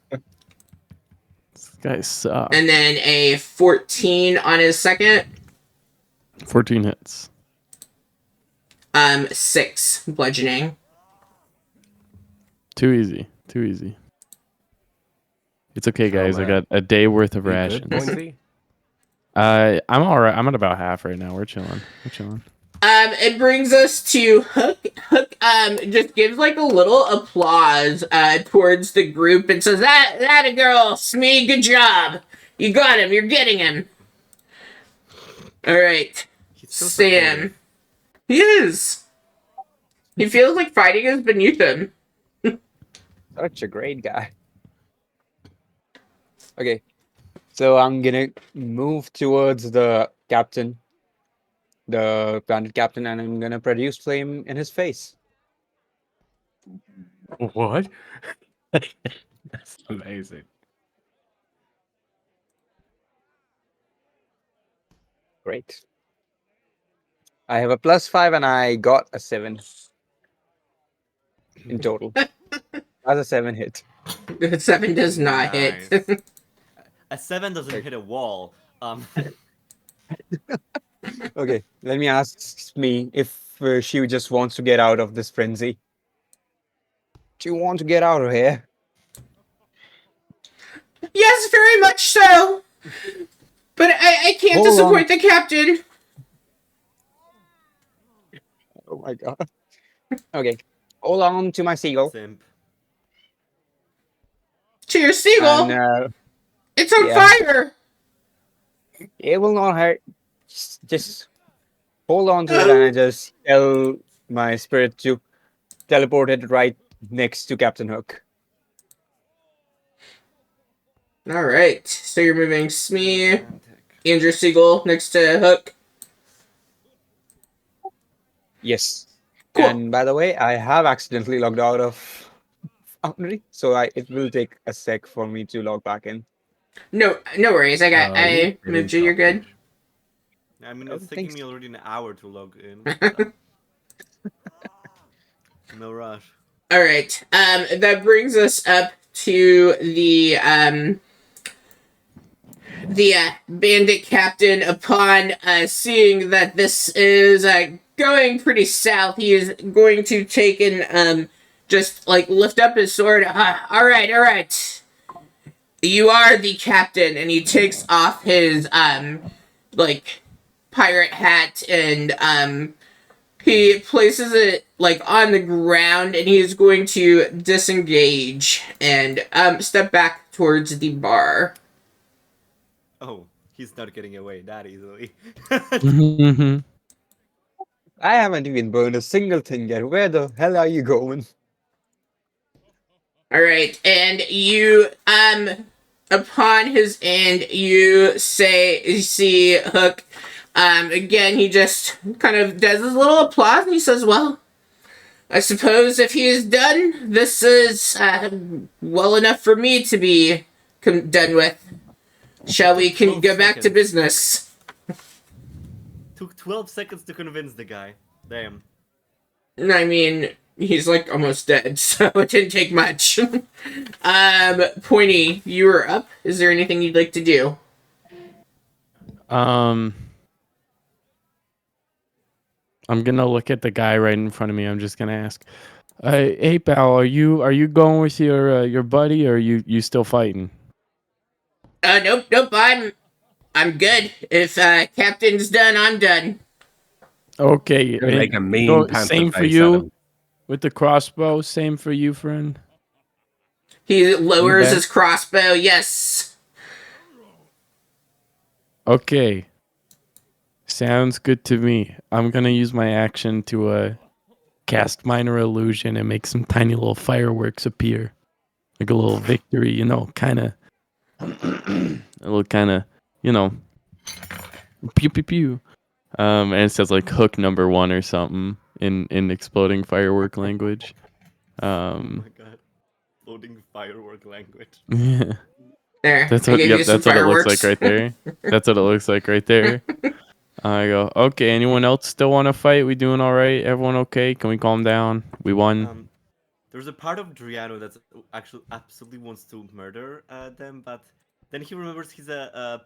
This guy sucks. And then a 14 on his second. 14 hits. 6 bludgeoning. Too easy. Too easy. It's okay, guys. I man. got a day worth of You good, rations. Pointy? I'm all right. I'm at about half right now. We're chilling. It brings us to Hook. Hook, just gives like a little applause, towards the group and says, that a girl, Smee, good job. You got him. You're getting him. All right. He's so Sam. supportive. He is. He feels like fighting is beneath him. Such a great guy. Okay, so I'm gonna move towards the captain, the bandit captain, and I'm gonna produce flame in his face. What? That's amazing. Great. I have a +5 and I got a 7 in total. That's a 7 hit. 7 does not Nice. hit. A 7 doesn't hit a wall. Okay, let me ask me if she just wants to get out of this frenzy. Do you want to get out of here? Yes, very much so. But I can't Hold on. disappoint the captain. Oh my god. Okay, hold on to my seagull. Simp. To your seagull. And It's on yeah. fire. it will not hurt. Just hold on to it, and I just tell my spirit to teleport it right next to Captain Hook. All right. So you're moving Smee Romantic. and your seagull next to Hook. Yes. Cool. And by the way, I have accidentally logged out of Foundry, so it will take a sec for me to log back in. No worries. I moved you. You're good. I mean, Oh, it's taking thanks. me already an hour to log in. No rush. All right. That brings us up to the bandit captain. Upon seeing that this is going pretty south, he is going to take and just like lift up his sword. All right. You are the captain, and he takes off his like pirate hat and he places it like on the ground, and he's going to disengage and step back towards the bar. Oh, he's not getting away that easily. I haven't even burned a single thing yet. Where the hell are you going? All right, and you upon his end, you see Hook. Again, he just kind of does his little applause, and he says, "Well, I suppose if he is done, this is well enough for me to be done with. Shall we go 12 back to seconds. business?" Took 12 seconds to convince the guy. Damn. I mean, he's like almost dead, so it didn't take much. Pointy, you are up. Is there anything you'd like to do? I'm gonna look at the guy right in front of me. I'm just gonna ask, "Hey, pal, are you going with your buddy, or are you still fighting?" Nope. I'm good. If Captain's done, I'm done. Okay. Gonna make a mean go- panther same for face at you him. with the crossbow. Same for you, friend. He lowers bet. his crossbow. Yes. Okay. Sounds good to me. I'm gonna use my action to cast minor illusion and make some tiny little fireworks appear, like a little victory. Kind of a little pew pew pew. And it says like hook number 1 or something in exploding firework language. Oh my god. Loading firework language. Yeah. There, That's I what. gave Yep. you some That's what it looks like fireworks. right there. That's what it looks like right there. I go. Okay. Anyone else still want to fight? We doing all right? Everyone okay? Can we calm down? We won. There's a part of Driano that actually absolutely wants to murder them, but then he remembers he's a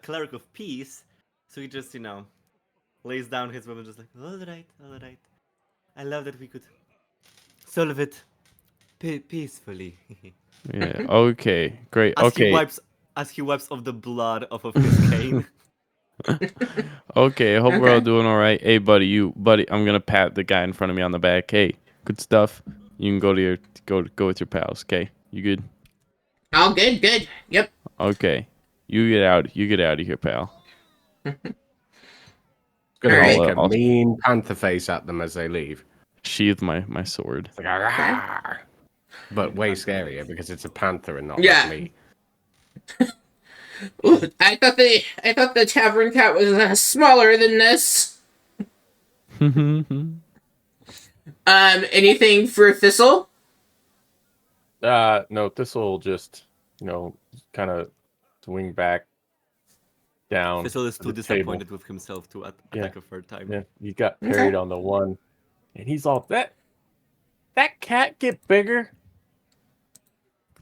cleric of peace, so he just lays down his weapon, just like, all right. I love that we could solve it peacefully. Yeah. Okay. Great. As Okay. he wipes off the blood off of his cane. Okay. I hope we're all Okay. doing all right. Hey, buddy. I'm gonna pat the guy in front of me on the back. Hey, good stuff. You can go to your go with your pals. Okay. You good? All good, good. Yep. Okay. You get out. You get out of here, pal. Gonna Alright. make a I'll- mean panther face at them as they leave. Sheathe my sword. It's like, "Arrgh." But way scarier because it's a panther and not Yeah. like me. Ooh, I thought the tavern cat was smaller than this. Anything for Thistle? No, this will just, kind of swing back down. Thistle is to too the table. disappointed with himself to attack a third time. Yeah, he got Okay. parried on the one, and he's all that cat get bigger.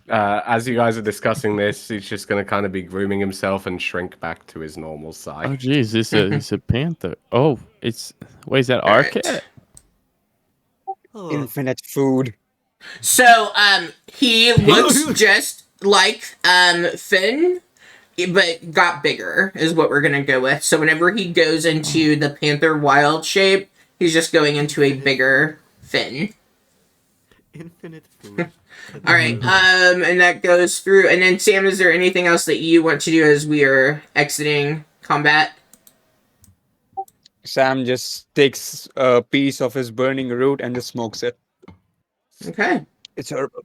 As you guys are discussing this, he's just gonna kind of be grooming himself and shrink back to his normal size. Oh, geez, it's a panther. Oh, is that our Alright. cat? Oh, Infinite food. So, he looks just like Finn, but got bigger is what we're gonna go with. So whenever he goes into the panther wild shape, he's just going into a bigger Finn. infinite food. All right, and that goes through. And then Sam, is there anything else that you want to do as we are exiting combat? Sam just takes a piece of his burning root and just smokes it. Okay. It's herbal.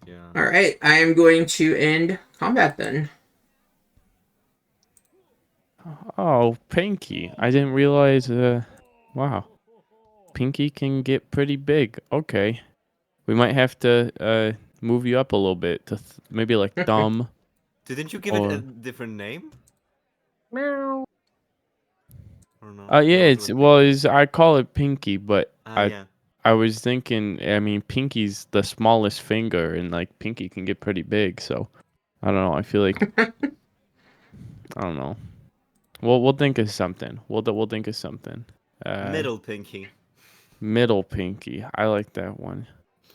Yeah. All right, I am going to end combat then. Oh, Pinky. I didn't realize. Wow. Pinky can get pretty big. Okay. We might have to move you up a little bit to maybe like thumb. Didn't you give it a Or- different name? Meow. Or no? Yeah. No, it It's was I call it Pinky, but yeah. I was thinking. I mean, Pinky's the smallest finger, and like Pinky can get pretty big. So I don't know. I feel like I don't know. We'll think of something. We'll think of something. Middle pinky. Middle Pinky. I like that one.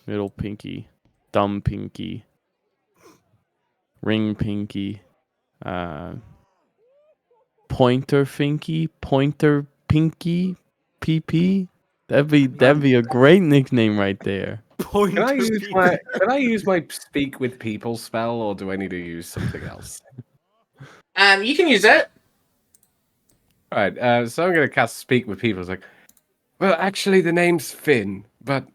Middle Pinky. Thumb Pinky. Ring Pinky. Pointer Finky. Pointer Pinky. PP. That'd be a great nickname right there. Pointer Can I use pinky. my speak with people spell, or do I need to use something else? You can use it. All right, so I'm gonna cast speak with people. It's like, well, actually, the name's Finn, but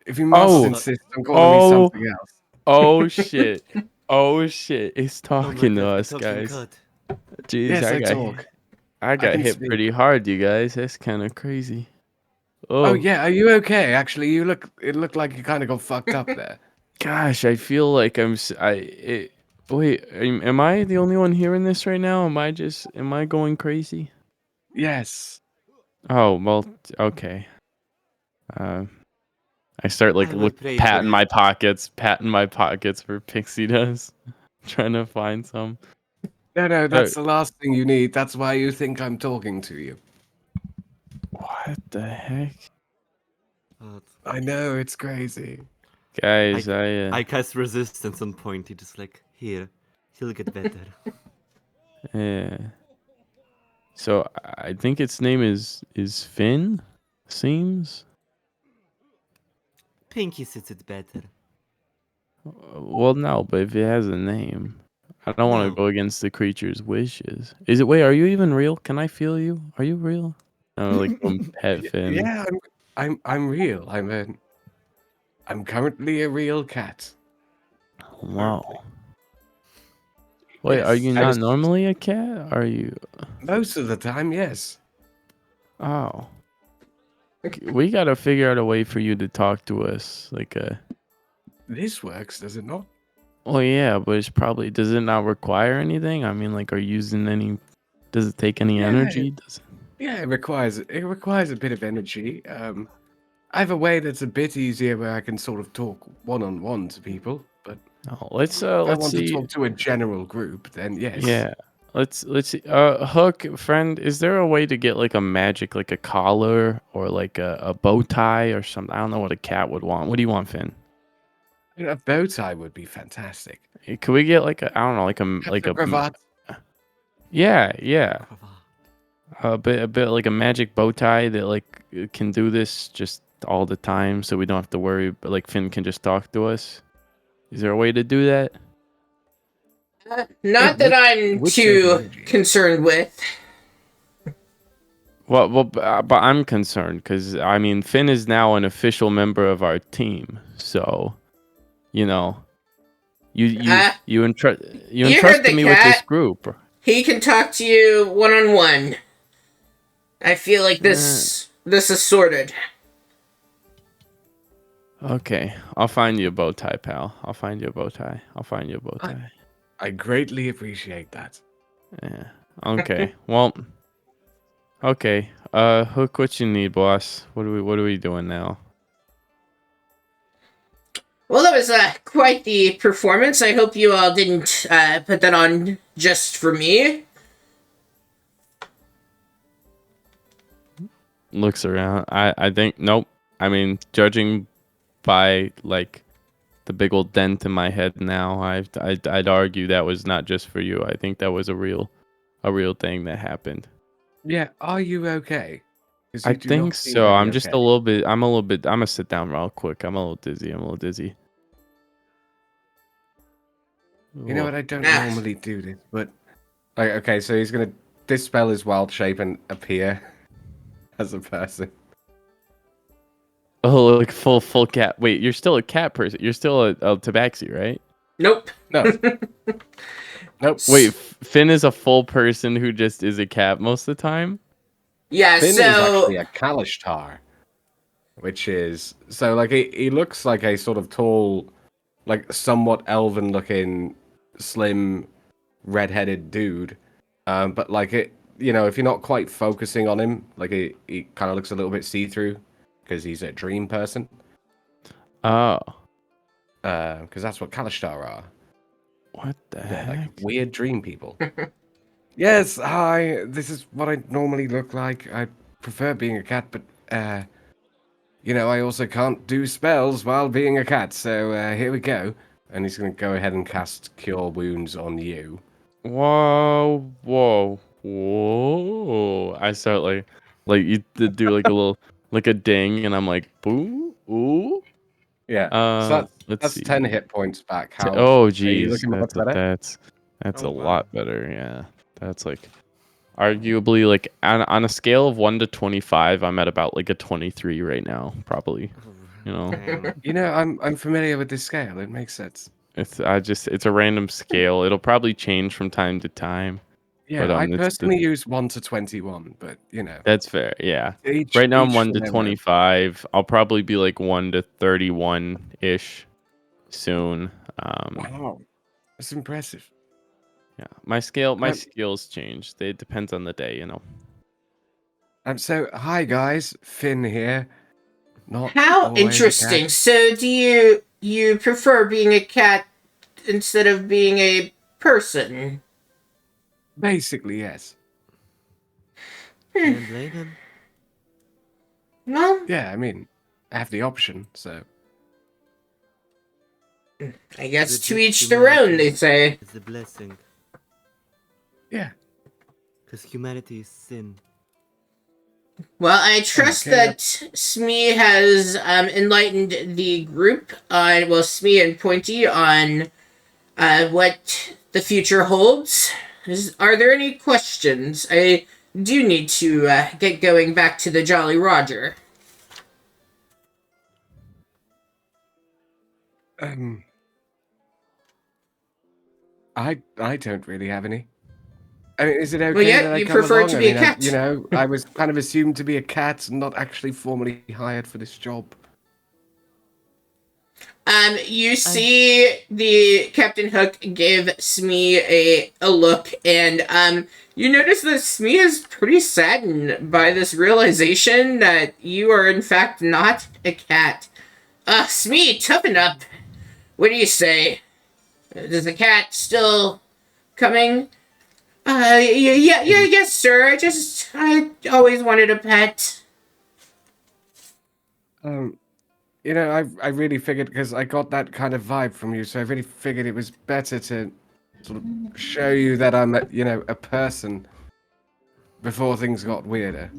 if you must Oh. insist on calling me something else. Oh shit. Oh shit. It's Oh my talking to God, us, talking guys. cut. Jeez, Yes, I I got talk. I got can hit speak. pretty hard, you guys. That's kind of crazy. Oh yeah, are you okay? Actually, it looked like you kind of got fucked up there. Gosh, I feel like wait, am I the only one hearing this right now? Am I going crazy? Yes. Oh, well, okay. I start like I will pray for patting you. my pockets for pixie dust, trying to find some. No, that's the last thing you need. That's why you think I'm talking to you. What the heck? I know, it's crazy. Guys, I cast resistance on Pointy, just like, here, he'll get better. yeah. So I think its name is Finn, seems. Pinky sits it better. Well, no, but if it has a name, I don't want No. to go against the creature's wishes. Is it? Wait, are you even real? Can I feel you? Are you real? Oh, like pet Finn. Yeah, I'm real. I'm currently a real cat. Wow. Wait, Yes, are you I not just- normally a cat? Are you? Most of the time, yes. Oh. We gotta figure out a way for you to talk to us, like This works, does it not? Well, yeah, but it's probably does it not require anything? I mean, like, are you using any? Does it take any Yeah. energy? Does it? Yeah, it requires a bit of energy. I have a way that's a bit easier where I can sort of talk one-on-one to people, but No, let's if I let's want to see. talk to a general group, then yes. Yeah, let's see. Hook friend, is there a way to get like a magic, like a collar or like a bow tie or something? I don't know what a cat would want. What do you want, Finn? A bow tie would be fantastic. Could we get like a, I don't know, like Perhaps a a cravat. yeah, a bit like a magic bow tie that like can do this just all the time, so we don't have to worry. But like Finn can just talk to us. Is there a way to do that? Not that I'm would save too energy. concerned with. Well, but I'm concerned because I mean Finn is now an official member of our team, so you know, you heard entrusted the me with this cat. group. He can talk to you one-on-one. I feel like this is sorted. Okay, I'll find you a bow tie, pal. I'll find you a bow tie. I'll find you a bow tie. I greatly appreciate that. Yeah. Okay. Well. Okay. Hook, what you need, boss? What are we doing now? Well, that was quite the performance. I hope you all didn't put that on just for me. Looks around. I think nope. I mean, judging by like the big old dent in my head now, I'd argue that was not just for you. I think that was a real thing that happened. Yeah, are you okay? 'Cause I you do not think seem so. very I'm just okay. a little bit. I'm gonna sit down real quick. I'm a little dizzy. You know what? I don't Ah. normally do this, but okay. So he's gonna dispel his wild shape and appear as a person. Oh, like full cat. Wait, you're still a cat person. You're still a tabaxi, right? Nope. No, nope. Wait, Finn is a full person who just is a cat most of the time? Yeah, Finn is so actually a Kalishtar, which is so like he looks like a sort of tall, like somewhat elven-looking, slim, red-headed dude. But like it, if you're not quite focusing on him, like he kind of looks a little bit see-through because he's a dream person. Oh. Because that's what Kalishtar are. What the They're heck? like weird dream people. Yes, hi. This is what I normally look like. I prefer being a cat, but I also can't do spells while being a cat. So here we go. And he's gonna go ahead and cast Cure Wounds on you. Whoa. I start like you do like a little like a ding, and I'm like boo ooh. Yeah. So Let's that's see. 10 hit points back. How Oh are you geez, looking much better? that's Oh, a wow. lot better. Yeah, that's like arguably like on a scale of 1 to 25, I'm at about like a 23 right now, probably. You know. Damn. I'm familiar with this scale. It makes sense. It's a random scale. It'll probably change from time to time. Yeah, But I it's personally use 1 to 21, but that's fair. Yeah. each, Right now I'm each 1 for to their own. 25. I'll probably be like 1 to 31 ish soon. Wow, that's impressive. Yeah. My Um, skills change. It depends on the day, you know. So hi guys, Finn here. Not how always a cat. interesting. So do you prefer being a cat instead of being a person? Basically, yes. Can't blame him. No, Yeah, I mean, I have the option, so I guess With to this each their own, they humanity say. It's a blessing. yeah. Because humanity is sin. Well, I trust Okay. that Smee has enlightened the group on, well, Smee and Pointy on what the future holds. Are there any questions? I do need to get going back to the Jolly Roger. I don't really have any. I mean, is it okay Well, yeah, that I you come prefer along? to I be a mean, cat. I was kind of assumed to be a cat and not actually formally hired for this job. You see the Captain Hook give Smee a look, and you notice that Smee is pretty saddened by this realization that you are in fact not a cat. Smee, toughen up. What do you say? Is the cat still coming? Yes, sir. I always wanted a pet. I really figured, because I got that kind of vibe from you, so I really figured it was better to sort of show you that I'm a person before things got weirder.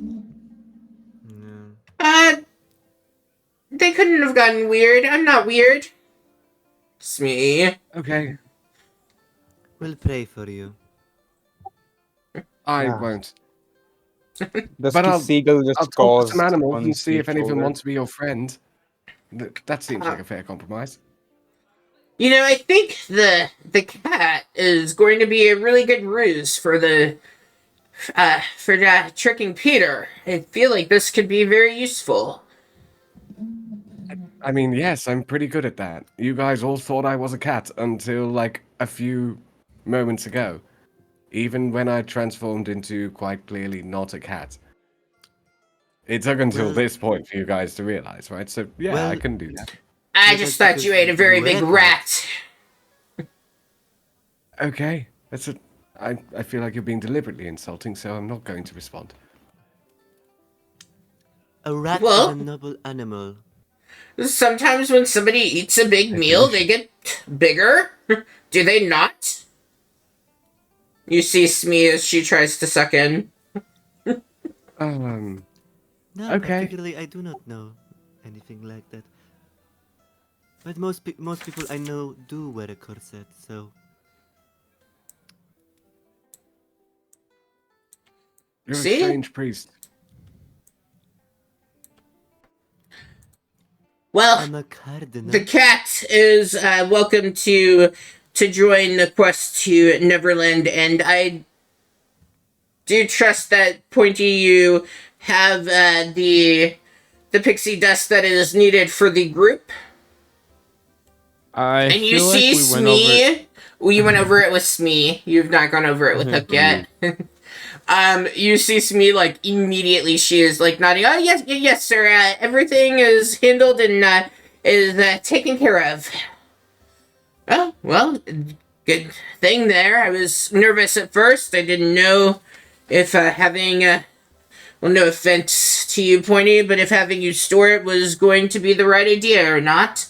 Yeah. They couldn't have gotten weird. I'm not weird. Smee. Okay, We'll pray for you. I Yeah. won't. The seagull just I'll talk to some caused animals on and see if any of them shoulder. want to be your friend. That seems like a fair compromise. You know, I think the cat is going to be a really good ruse for tricking Peter. I feel like this could be very useful. I mean, yes, I'm pretty good at that. You guys all thought I was a cat until, like, a few moments ago. Even when I transformed into quite clearly not a cat. It took until Well- this point for you guys to realize, right? So, yeah, I Well- can do that. I Well, just that's thought you because ate a very you big ate rat. Okay, I feel like you're being deliberately insulting, so I'm not going to respond. A rat Well- is a noble animal. Sometimes when somebody eats a big meal, they get bigger. Do they not? You see Smee as she tries to suck in. No, Okay. particularly, I do not know anything like that. But most people I know do wear a corset, so You're See? a strange priest. Well, I'm a cardinal. the cat is welcome to join the quest to Neverland, and I do trust that Pointy you have the pixie dust that is needed for the group. I And you feel like see we went over. Smee. Well, you went over it with Smee. You've not gone over it with Hook yet. You see Smee, like, immediately she is, like, nodding. Oh, yes, sir. Everything is handled and is taken care of. Oh, well, good thing there. I was nervous at first. I didn't know if having, well, no offense to you, Pointy, but if having you store it was going to be the right idea or not.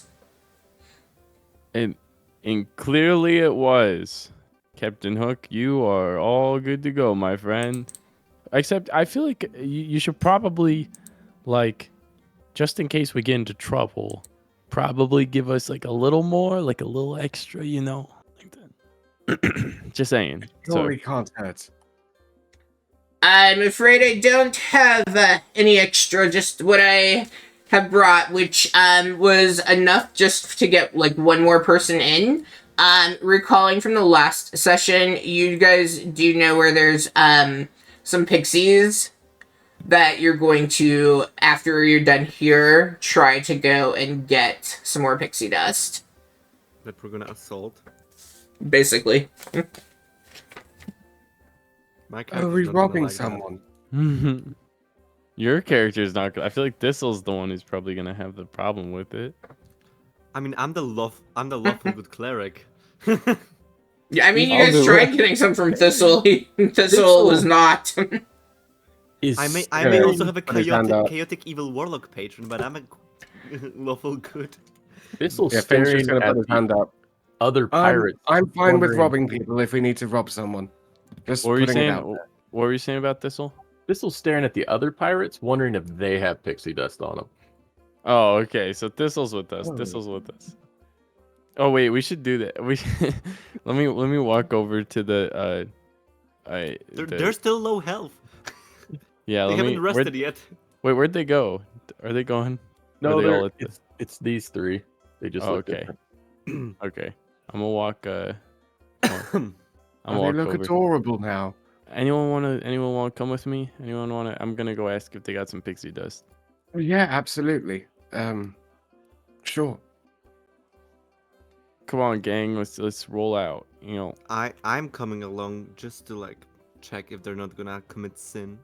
And clearly it was. Captain Hook, you are all good to go, my friend. Except I feel like you should probably, like, just in case we get into trouble, probably give us like a little more, like a little extra, you know? Like that. Just saying. Surely can't hurt. I'm afraid I don't have any extra, just what I have brought, which was enough just to get like one more person in. Recalling from the last session, you guys do know where there's some pixies that you're going to, after you're done here, try to go and get some more pixie dust. that we're gonna assault. Basically. My Are character's we not gonna robbing like that. someone? Your character's not good. I feel like Thistle's the one who's probably gonna have the problem with it. I mean, I'm the lawful good cleric. Yeah, I mean, you I'll guys do tried it. getting some from Thistle. Thistle was not. I may Okay, also have a put his hand up. chaotic evil warlock patron, but I'm a lawful good. Thistle Yeah, Finn's staring just gonna at put his the hand up. other pirates. I'm fine with wondering- robbing people if we need to rob someone. Just What were you putting it saying? out there. What were you saying about Thistle? Thistle's staring at the other pirates, wondering if they have pixie dust on them. Oh, okay. So Thistle's with us. Oh. Thistle's with us. Oh wait, we should do that. We let me walk over to the They're still low health. yeah. They Let haven't me. rested yet. Wait, where'd they go? Are they going? No, they all they're- at it's these three. They just Oh, look okay. different. Okay, I'm gonna walk. I'm Oh, gonna they walk look over. adorable now. Anyone wanna come with me? Anyone wanna? I'm gonna go ask if they got some pixie dust. Yeah, absolutely. Sure. Come on, gang. Let's roll out. You know, I'm coming along just to like check if they're not gonna commit sin.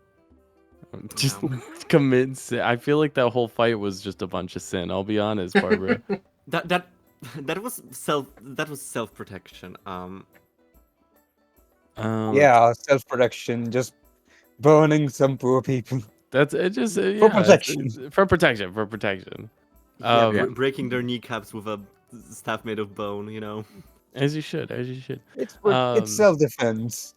just No. commit sin. I feel like that whole fight was just a bunch of sin. I'll be honest, Barbara. That that was self protection. Yeah, self-protection, just burning some poor people. That's it. Just For yeah, protection. for protection. For protection. Yeah, breaking their kneecaps with a staff made of bone. You know. As you should. As you should. It's self-defense.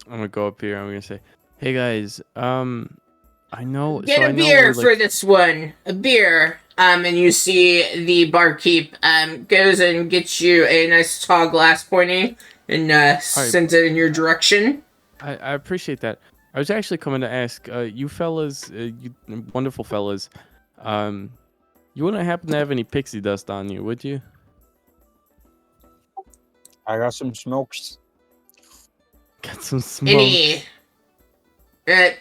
I'm gonna go up here. I'm gonna say, "Hey guys, I know." Get so I a know beer we're, for like, this one. A beer. And you see the barkeep goes and gets you a nice tall glass pointing and sends it in your direction. I appreciate that. I was actually coming to ask, you fellas, you wonderful fellas, you wouldn't happen to have any pixie dust on you, would you? I got some smokes. Got some smoke. Any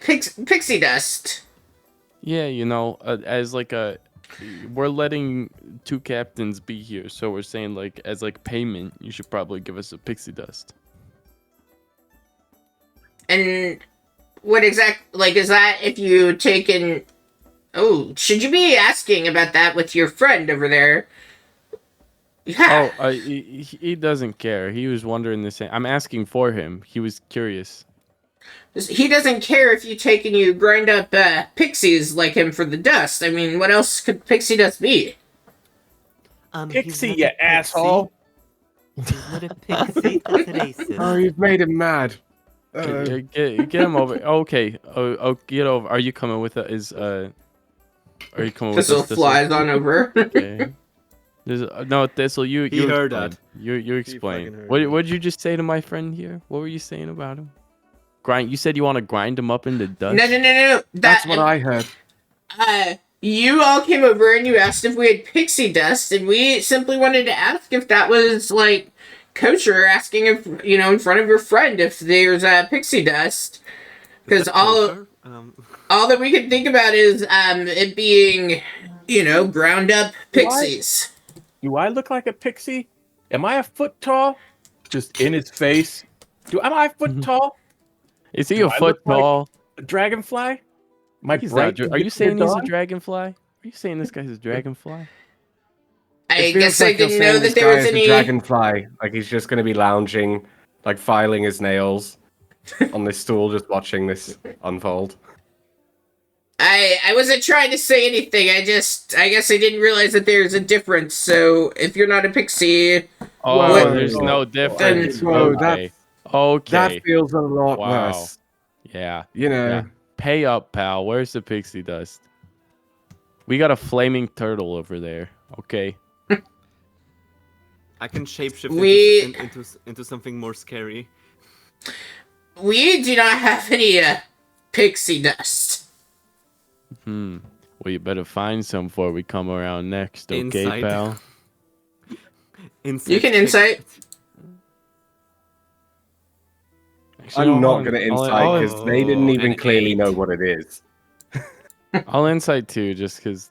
pixie dust. Yeah, you know, as like we're letting 2 captains be here, so we're saying like as like payment, you should probably give us a pixie dust. And what is that if you taken... Oh, should you be asking about that with your friend over there? Yeah. Oh, he doesn't care. He was wondering the same. I'm asking for him. He was curious. He doesn't care if you take and you grind up pixies like him for the dust. I mean, what else could pixie dust be? He's Pixie, not you a pixie. asshole! He's not a pixie. That's racist. Oh, you've made him mad. Get him over. Okay. Oh, get over. Are you coming with us? Are you coming with Thistle us? flies on over. Okay. No, Thistle, you heard explain. that. You explain. fucking heard What that. did you just say to my friend here? What were you saying about him? Grind. You said you want to grind him up into dust. No. That's what I heard. You all came over and you asked if we had pixie dust, and we simply wanted to ask if that was, like, kosher, asking if, in front of your friend if there's pixie dust. Because all that we could think about is it being, ground up pixies. Do I look like a pixie? Am I a foot tall? Just in his face. Am I a foot tall? Is he Do a I foot look like tall? A dragonfly? My He's bright. not. Are you saying he's a dragonfly? Are you saying this guy's a dragonfly? I guess I didn't know that there was a any... dragonfly. Like he's just going to be lounging, like filing his nails on this stool, just watching this unfold. I wasn't trying to say anything. I guess I didn't realize that there's a difference. So if you're not a pixie, Oh, What- there's no difference. Whoa, Okay. Okay. That feels a lot Wow. worse. Yeah. You know. Yeah. Pay up, pal. Where's the pixie dust? We got a flaming turtle over there. Okay. I can shapeshift We- into something more scary. we do not have any pixie dust. Well, you better find some before we come around next. Okay, Insight. pal. You can insight. Actually, I'm not hold on. going to I'll- insight I'll- because they didn't even an clearly 8. know what it is. I'll insight too, just because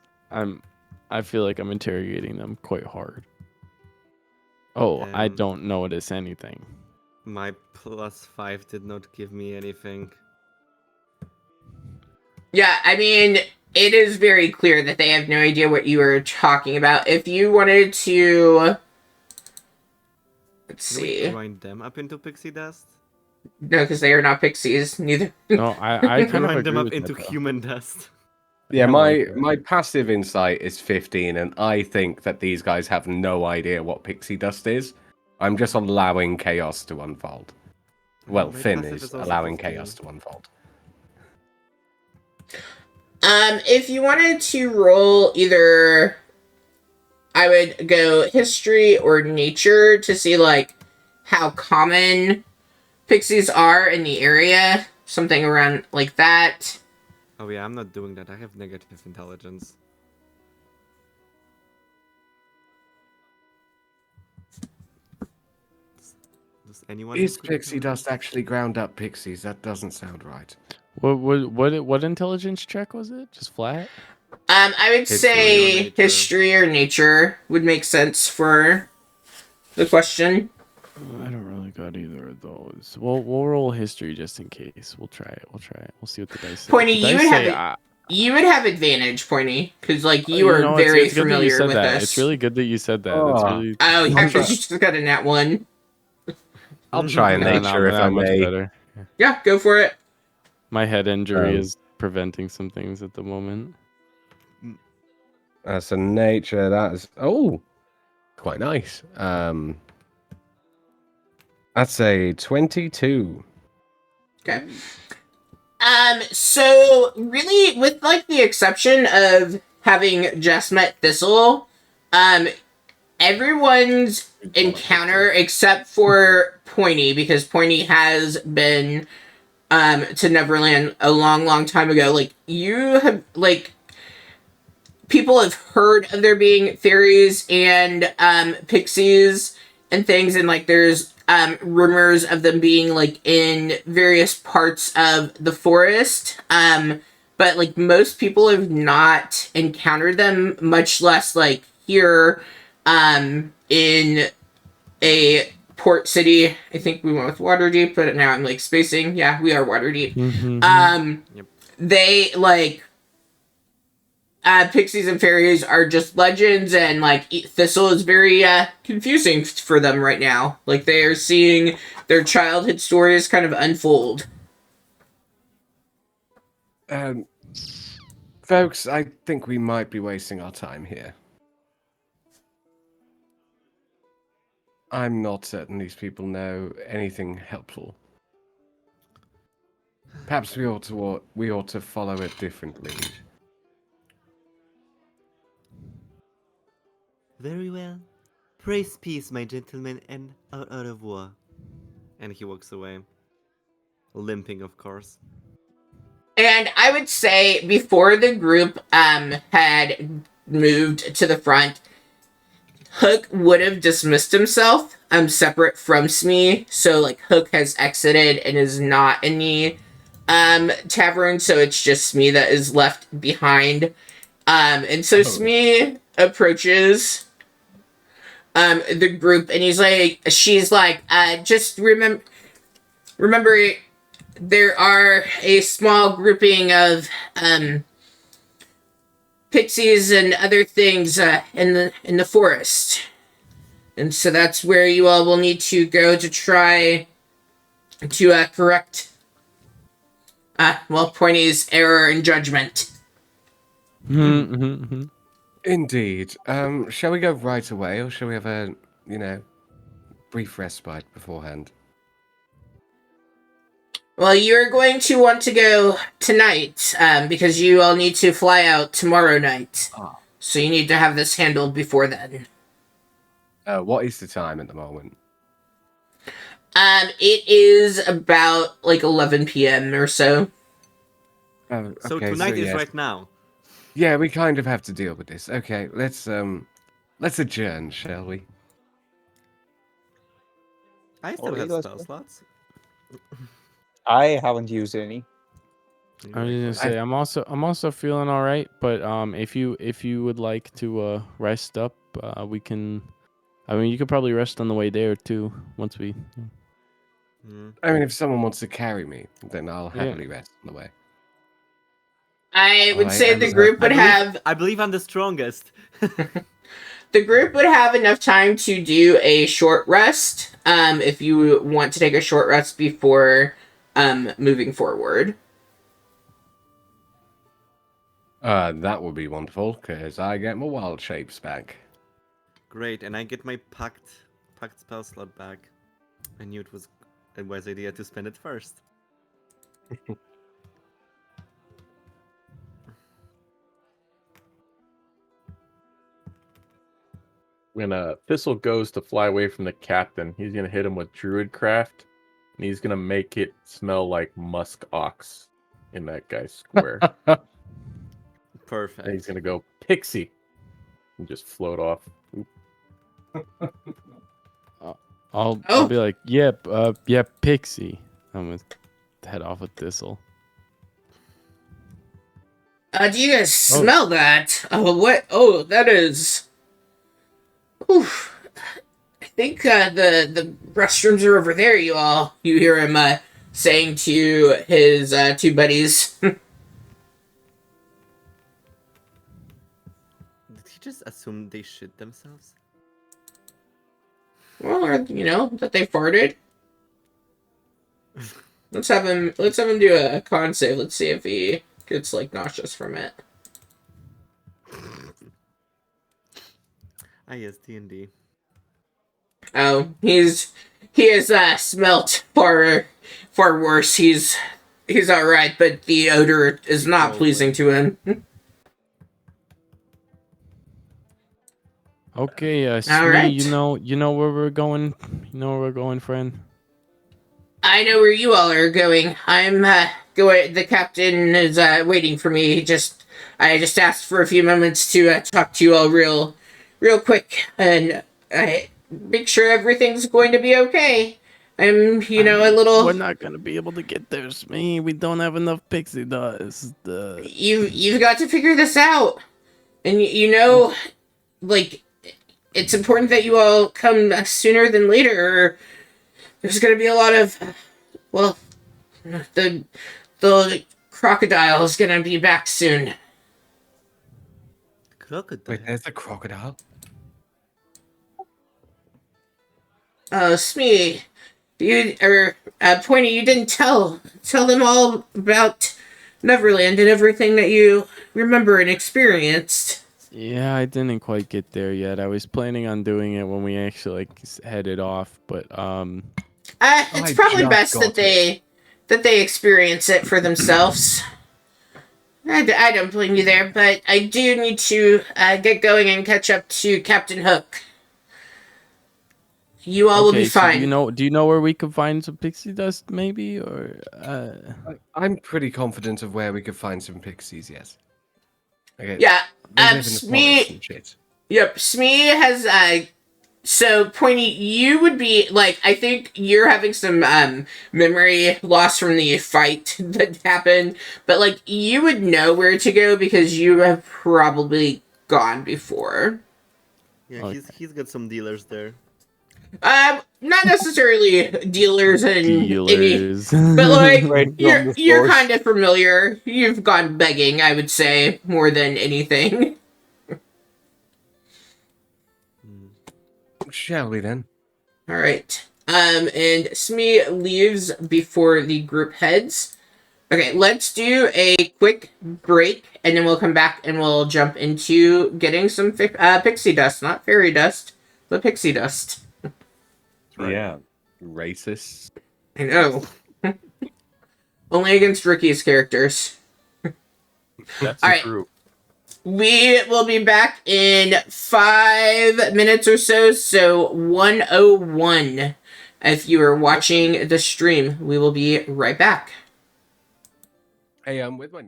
I feel like I'm interrogating them quite hard. Oh, I Um, don't notice anything. My +5 did not give me anything. Yeah, I mean, it is very clear that they have no idea what you are talking about. If you wanted to... Let's Can we see. grind them up into pixie dust? No, because they are not pixies. Neither. No, I kind of Grind agree them up with into that, though. human dust. Yeah, kinda like that. my passive insight is 15, and I think that these guys have no idea what pixie dust is. I'm just allowing chaos to unfold. Well, My Finn passive is is also allowing 15. chaos to unfold. If you wanted to roll either... I would go history or nature to see, like, how common pixies are in the area. Something around like that. Oh yeah, I'm not doing that. I have negative intelligence. Does anyone? Is have good pixie intelligence? dust actually ground up pixies? That doesn't sound right. What intelligence check was it? Just flat? I would History or say nature. history or nature would make sense for... the question. I don't really got either of those. We'll roll history just in case. We'll try it. We'll see what the dice say. Pointy, The you dice would say, have you would have advantage, Pointy, because like you you are know, very it's good that you familiar said with that. this. It's really good that you said that. That's Oh. really. Oh, I'm actually, try- you just got a nat 1. I'll try a nature if I much may. better. Yeah, go for it. My head injury Um, is preventing some things at the moment. That's a nature. That is quite nice. That's a 22. Okay. So really, with like the exception of having just met Thistle, everyone's encounter except for Pointy, because Pointy has been to Neverland a long time ago. Like you have people have heard of there being fairies and pixies and things, and like there's rumors of them being like in various parts of the forest. But like most people have not encountered them, much less like here in a port city. I think we went with Waterdeep, but now I'm like spacing. Yeah, we are Waterdeep. Mm-hmm. They like pixies and fairies are just legends, and like Thistle is very confusing for them right now. Like they are seeing their childhood stories kind of unfold. Folks, I think we might be wasting our time here. I'm not certain these people know anything helpful. Perhaps we ought to follow a different lead. Very well. Praise peace, my gentlemen, and au revoir. And he walks away. Limping, of course. And I would say before the group had moved to the front, Hook would have dismissed himself separate from Smee. So like Hook has exited and is not in the tavern, so it's just Smee that is left behind. And so Smee approaches the group, and she's like, just remember there are a small grouping of pixies and other things in the forest, and so that's where you all will need to go to try to correct Pointy's error in judgment. Mm-hmm. Indeed. Shall we go right away, or shall we have a, brief respite beforehand? Well, you're going to want to go tonight, because you all need to fly out tomorrow night. Ah. So you need to have this handled before then. What is the time at the moment? It is about like 11 p.m. or so. Oh, So okay, tonight is yes. right now. Yeah, we kind of have to deal with this. Okay, let's adjourn, shall we? I still have spell slots. I haven't used any. I was gonna say I'm also feeling all right, but if you would like to rest up, we can. I mean, you could probably rest on the way there too. Once we. I mean, if someone wants to carry me, then I'll happily rest on the way. I would Alright, say and the group would have I believe I'm the strongest. the group would have enough time to do a short rest. If you want to take a short rest before moving forward. That would be wonderful, because I get my wild shapes back. Great, and I get my packed spell slot back. I knew it was a wise idea to spend it first. When Thistle goes to fly away from the captain, he's gonna hit him with Druidcraft, and he's gonna make it smell like musk ox in that guy's square. Perfect. And he's gonna go Pixie and just float off. I'll be like, yep, Pixie. I'm gonna head off with Thistle. Do you guys smell that? Oh, what? Oh, that is. Oof. I think the restrooms are over there. You hear him saying to his two buddies. Did he just assume they shit themselves? Well, or, that they farted. Let's have him do a con save. Let's see if he gets like nauseous from it. Ah, yes, D&D. Oh, he has smelt far worse. He's all right, but the odor is not Oh, pleasing to him. Okay, Smee, right. you know where we're going. You know where we're going, friend. I know where you all are going. I'm going. The captain is waiting for me. I just asked for a few moments to talk to you all real quick, and make sure everything's going to be okay. I'm, a little. We're not gonna be able to get there, Smee. We don't have enough pixie dust. You've got to figure this out, and like, it's important that you all come sooner than later. Or there's going to be a lot of, well, the crocodile is going to be back soon. Crocodile. Wait, there's a crocodile. Smee, Pointy, you didn't tell them all about Neverland and everything that you remember and experienced. Yeah, I didn't quite get there yet. I was planning on doing it when we actually headed off, but It's I probably just best got that they experience it for themselves. I don't blame you there, but I do need to get going and catch up to Captain Hook. You all will be so fine. do you know where we could find some pixie dust, maybe, or I'm pretty confident of where we could find some pixies. Yes. Okay. Yeah. They live in the Smee. forest and shit. Yep. Smee has So Pointy, you would be like, I think you're having some memory loss from the fight that happened, but like you would know where to go because you have probably gone before. Yeah, Okay. he's got some dealers there. Not necessarily dealers and any, dealers? but like Right from the you're source. kind of familiar. You've gone begging, I would say, more than anything. Shall we then? All right. And Smee leaves before the group heads. Okay, let's do a quick break, and then we'll come back and we'll jump into getting some pixie dust, not fairy dust, but pixie dust. Right. Yeah. Racist. I know. Only against Ricky's characters. That's All the right. group. We will be back in 5 minutes or so 1:01. If you are watching the stream, we will be right back. Hey, with my.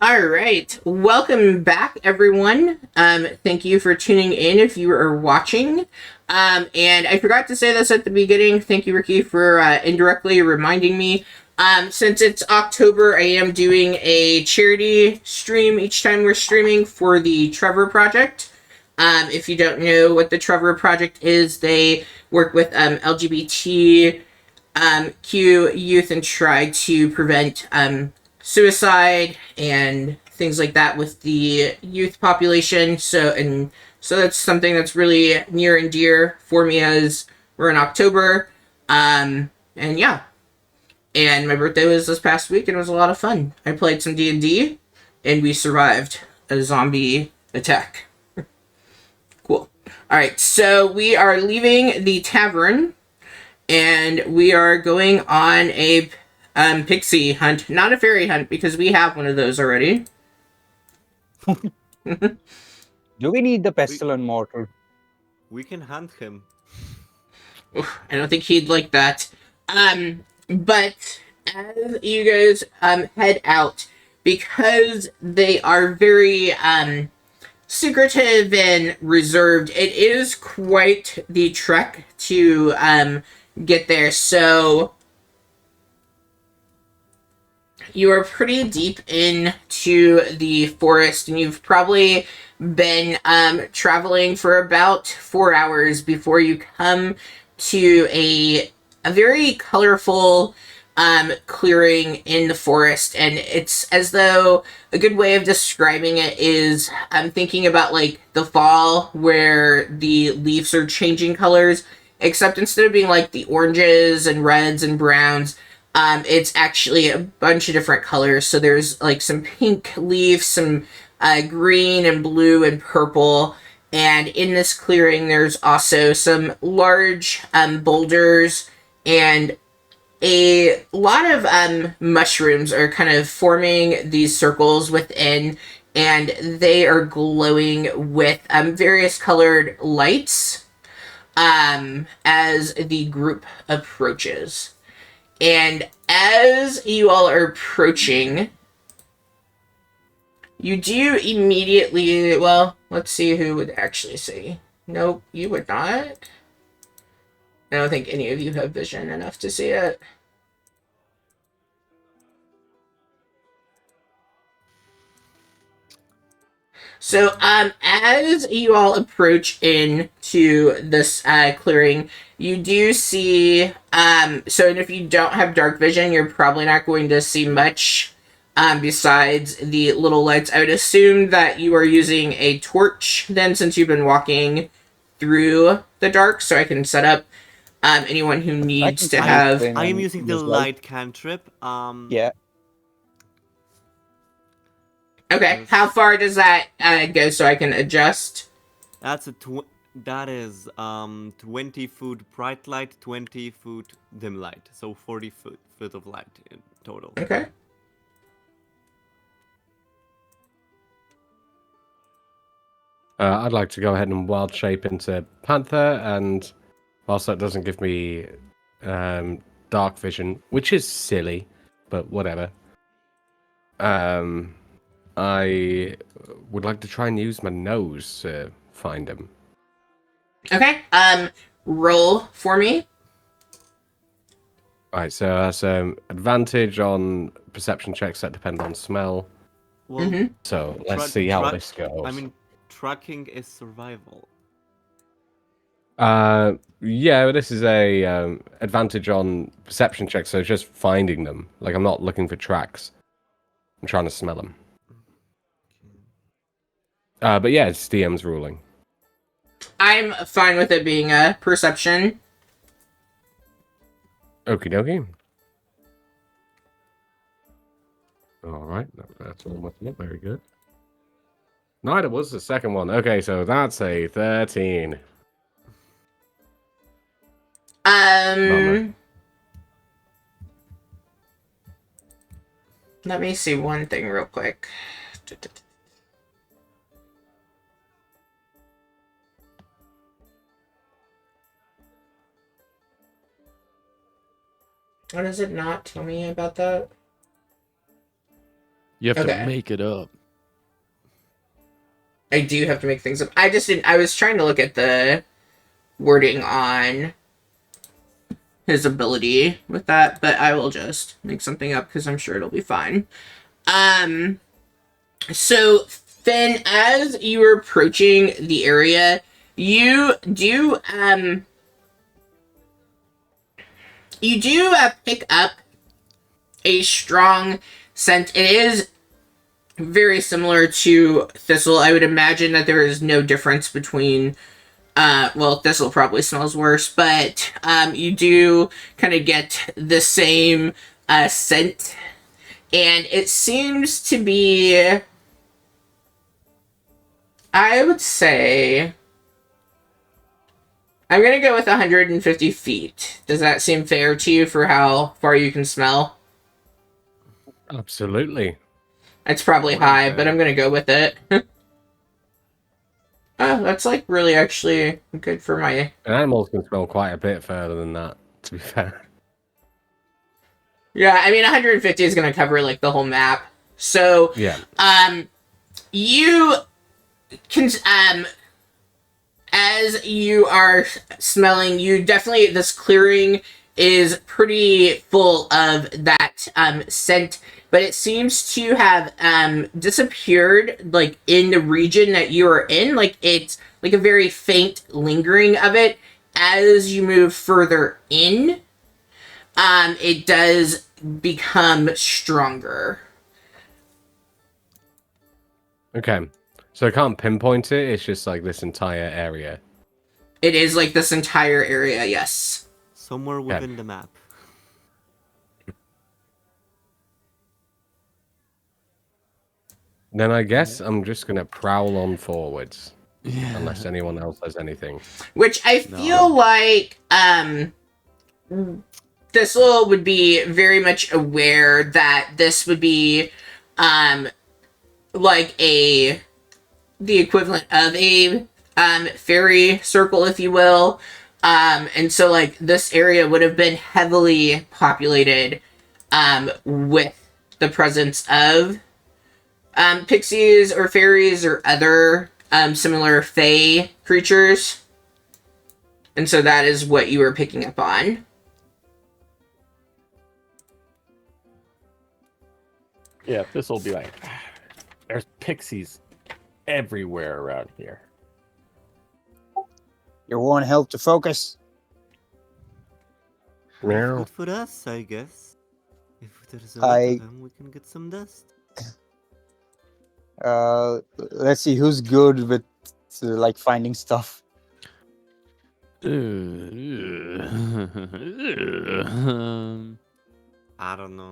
All right, welcome back, everyone. Thank you for tuning in if you are watching. And I forgot to say this at the beginning. Thank you, Ricky, for indirectly reminding me. Since it's October, I am doing a charity stream each time we're streaming for the Trevor Project. If you don't know what the Trevor Project is, they work with LGBTQ youth and try to prevent suicide and things like that with the youth population. So that's something that's really near and dear for me as we're in October. And yeah. And my birthday was this past week and it was a lot of fun. I played some D&D and we survived a zombie attack. Cool. Alright, so we are leaving the tavern and we are going on a pixie hunt, not a fairy hunt, because we have one of those already. Do we need the pestilent mortal? We can hunt him. I don't think he'd like that. But as you guys head out, because they are very secretive and reserved, it is quite the trek to get there. So you are pretty deep into the forest, and you've probably been traveling for about 4 hours before you come to a very colorful clearing in the forest. And it's as though a good way of describing it is I'm thinking about like the fall where the leaves are changing colors, except instead of being like the oranges and reds and browns, it's actually a bunch of different colors. So there's like some pink leaves, some green and blue and purple. And in this clearing, there's also some large boulders, and a lot of mushrooms are kind of forming these circles within, and they are glowing with various colored lights as the group approaches. And as you all are approaching, you do immediately, well, let's see who would actually see. Nope, you would not. I don't think any of you have vision enough to see it. So, as you all approach into this clearing, you do see, and if you don't have dark vision, you're probably not going to see much besides the little lights. I would assume that you are using a torch then, since you've been walking through the dark, so I can set up anyone who needs to have... I am using the light cantrip. Yeah. Okay, how far does that go so I can adjust? That is 20 foot bright light, 20 foot dim light, so 40 foot of light in total. Okay. I'd like to go ahead and wild shape into Panther, and whilst that doesn't give me dark vision, which is silly, but whatever, I would like to try and use my nose to find him. Okay, roll for me. Alright, so that's advantage on perception checks that depend on smell. Well, So let's see how this goes. I mean, tracking is survival. Yeah, but this is a advantage on perception checks, so it's just finding them. Like, I'm not looking for tracks. I'm trying to smell them. But yeah, it's DM's ruling. I'm fine with it being a perception. Okie dokie. Alright, that's all much not very good. Neither was the second one. Okay, so that's a 13. Bummer. Let me see one thing real quick. What does it not tell me about that? You have Okay. to make it up. I do have to make things up. I just didn't. I was trying to look at the wording on his ability with that, but I will just make something up because I'm sure it'll be fine. So Finn, as you were approaching the area, you do pick up a strong scent. It is very similar to Thistle. I would imagine that there is no difference between well, Thistle probably smells worse, but you do kind of get the same scent, and it seems to be, I would say, I'm gonna go with 150 feet. Does that seem fair to you for how far you can smell? Absolutely. It's probably high, but I'm gonna go with it. Oh, that's like really actually good for my... Animals can smell quite a bit further than that, to be fair. Yeah, I mean, 150 is gonna cover like the whole map. So, Yeah. You can, as you are smelling, you definitely, this clearing is pretty full of that scent, but it seems to have disappeared like in the region that you are in. Like it's like a very faint lingering of it. As you move further in, it does become stronger. Okay. So I can't pinpoint it, it's just like this entire area. It is like this entire area, yes. Somewhere within the map. Then I guess I'm just gonna prowl on forwards. Yeah. Unless anyone else has anything. Which I feel like Thistle would be very much aware that this would be like the equivalent of a fairy circle, if you will. And so like this area would have been heavily populated with the presence of pixies or fairies or other similar fae creatures. And so that is what you were picking up on. Yeah, this will be like, there's pixies everywhere around here. You won't help to focus. Meow. Good for us, I guess. If there's a lot of them, we can get some dust. Let's see who's good with like finding stuff. I don't know.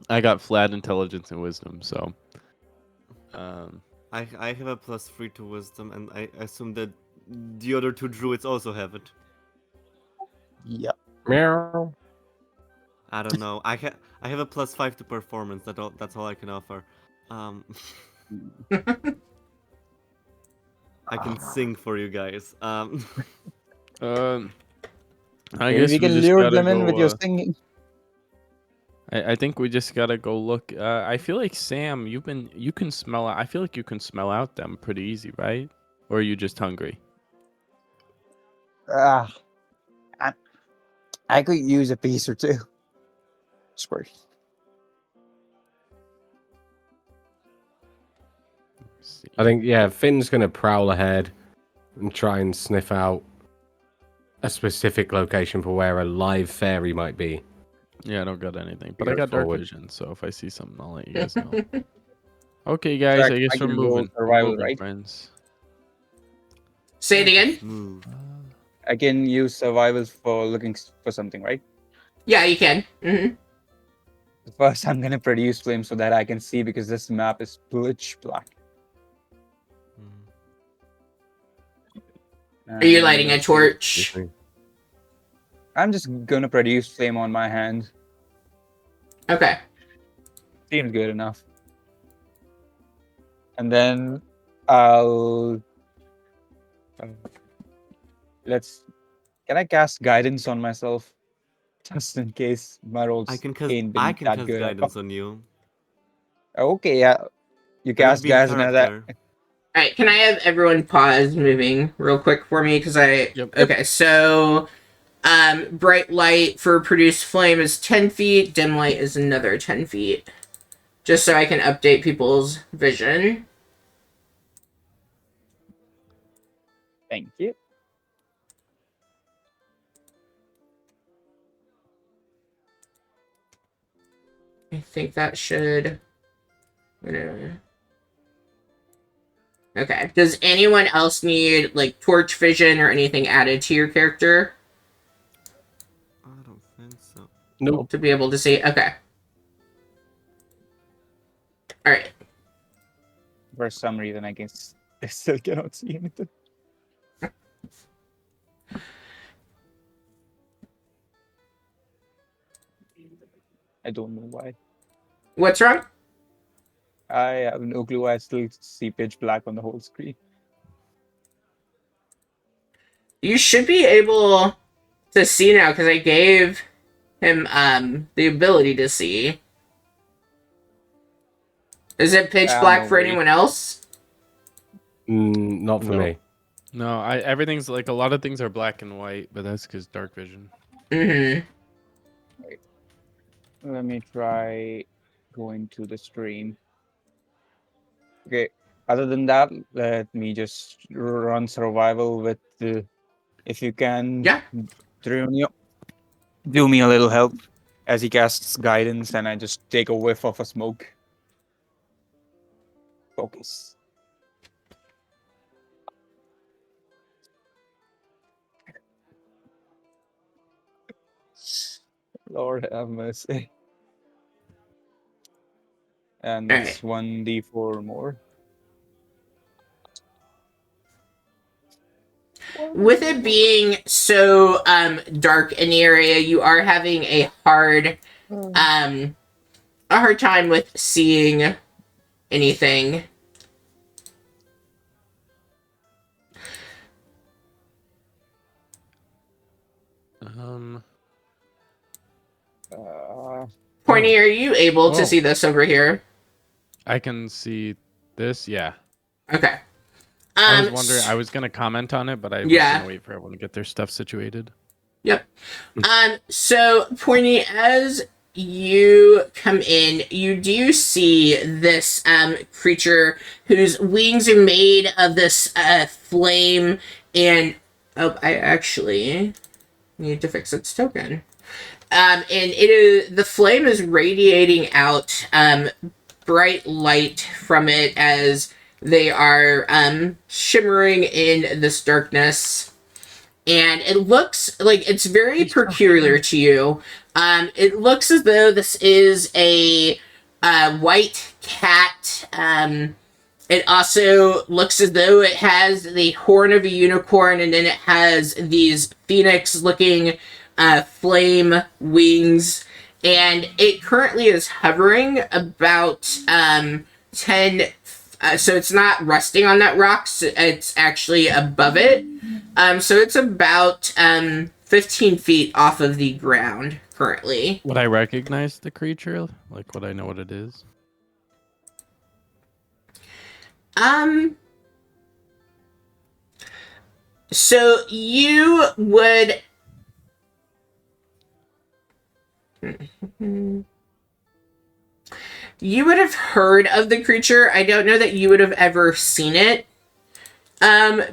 I got flat intelligence and wisdom, so. I have a +3 to wisdom, and I assume that the other two druids also have it. Yeah. Meow. I don't know. I have a +5 to performance. That's all I can offer. I can sing for you guys. I Maybe guess we can just lure gotta them in go, with your singing. I think we just gotta go look. I feel like Sam, you can smell. I feel like you can smell out them pretty easy, right? Or are you just hungry? I could use a piece or two. Squirt. I think, yeah, Finn's gonna prowl ahead and try and sniff out a specific location for where a live fairy might be. Yeah, I don't got anything, but Go I got dark forward. vision, so if I see something, I'll let you guys know. Okay, guys, So I guess I we're can roll moving. We're survival, moving, right? friends. Say it again. Move. I can use survival for looking for something, right? Yeah, you can. First, I'm gonna produce flame so that I can see because this map is pitch black. Are you lighting a torch? I'm just gonna produce flame on my hand. Okay. Seems good enough. And then I'll can I cast guidance on myself? Just in case my rolls I can cast ain't been that cast good. guidance on you. Okay, yeah. You But it'll cast be in guidance and that. character. All right, can I have everyone pause moving real quick for me? Because Yep. Okay, so bright light for produced flame is 10 feet, dim light is another 10 feet. Just so I can update people's vision. Thank you. I think that should... Okay. Does anyone else need, like, torch vision or anything added to your character? I don't think so. Nope. To be able to see? Okay. Alright. For some reason, I still cannot see anything. I don't know why. What's wrong? I have no clue. I still see pitch black on the whole screen. You should be able to see now, because I gave him, the ability to see. Is it pitch black no for way. anyone else? Not for No. me. No, everything's like a lot of things are black and white, but that's because dark vision. Mm-hmm. Let me try going to the stream. Okay. Other than that, let me just run survival with the. If you can, Yeah. Drunio, do me a little help as he casts guidance, and I just take a whiff of a smoke. Focus. Lord have mercy. And All it's right. 1d4 more. With it being so dark in the area, you are having a hard time with seeing anything. Um. Pointy, are you able to Oh. see this over here? I can see this. Yeah. Okay. I was wondering. I was gonna comment on it, but I was Yeah. gonna wait for everyone to get their stuff situated. Yep. So Pointy, as you come in, you do see this creature whose wings are made of this flame, and I actually need to fix its token. And it is, the flame is radiating out bright light from it as they are shimmering in this darkness. And it looks like it's very peculiar to you. It looks as though this is a white cat. It also looks as though it has the horn of a unicorn, and then it has these phoenix-looking flame wings. And it currently is hovering about 10... so it's not resting on that rock, so it's actually above it. So it's about 15 feet off of the ground currently. Would I recognize the creature? Like, would I know what it is? So you would... You would have heard of the creature. I don't know that you would have ever seen it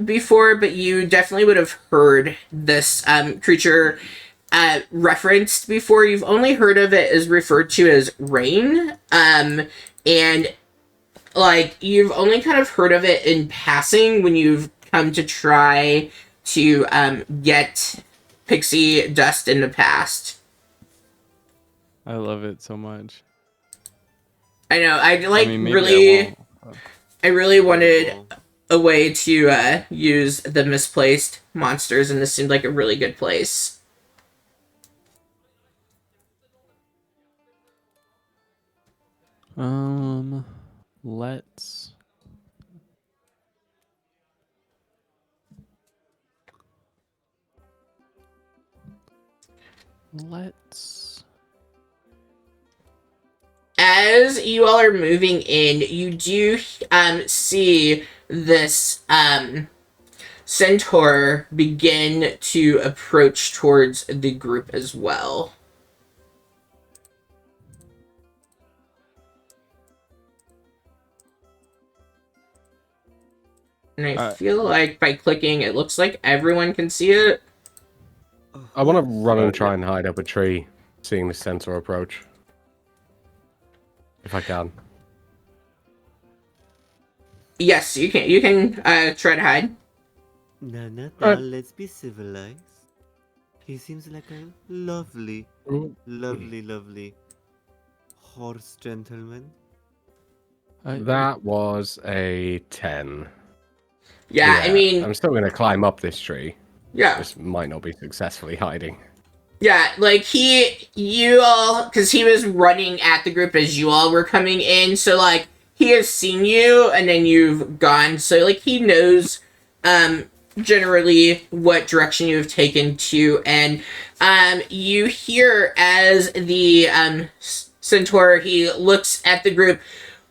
before, but you definitely would have heard this creature referenced before. You've only heard of it as referred to as rain, and like you've only kind of heard of it in passing when you've come to try to get pixie dust in the past. I love it so much. I know. I like maybe really. I won't. I really wanted a way to use the misplaced monsters, and this seemed like a really good place. Let's. As you all are moving in, you do see this centaur begin to approach towards the group as well. And I feel like by clicking, it looks like everyone can see it. I want to run and try and hide up a tree, seeing the centaur approach. If I can. Yes, you can. You can try to hide. Now, Alright. let's be civilized. He seems like a lovely horse gentleman. That was a 10. Yeah, I mean, I'm still going to climb up this tree. yeah. This might not be successfully hiding. Yeah, like you all, because he was running at the group as you all were coming in, so like he has seen you and then you've gone, so like he knows generally what direction you have taken to, and you hear as the centaur, he looks at the group,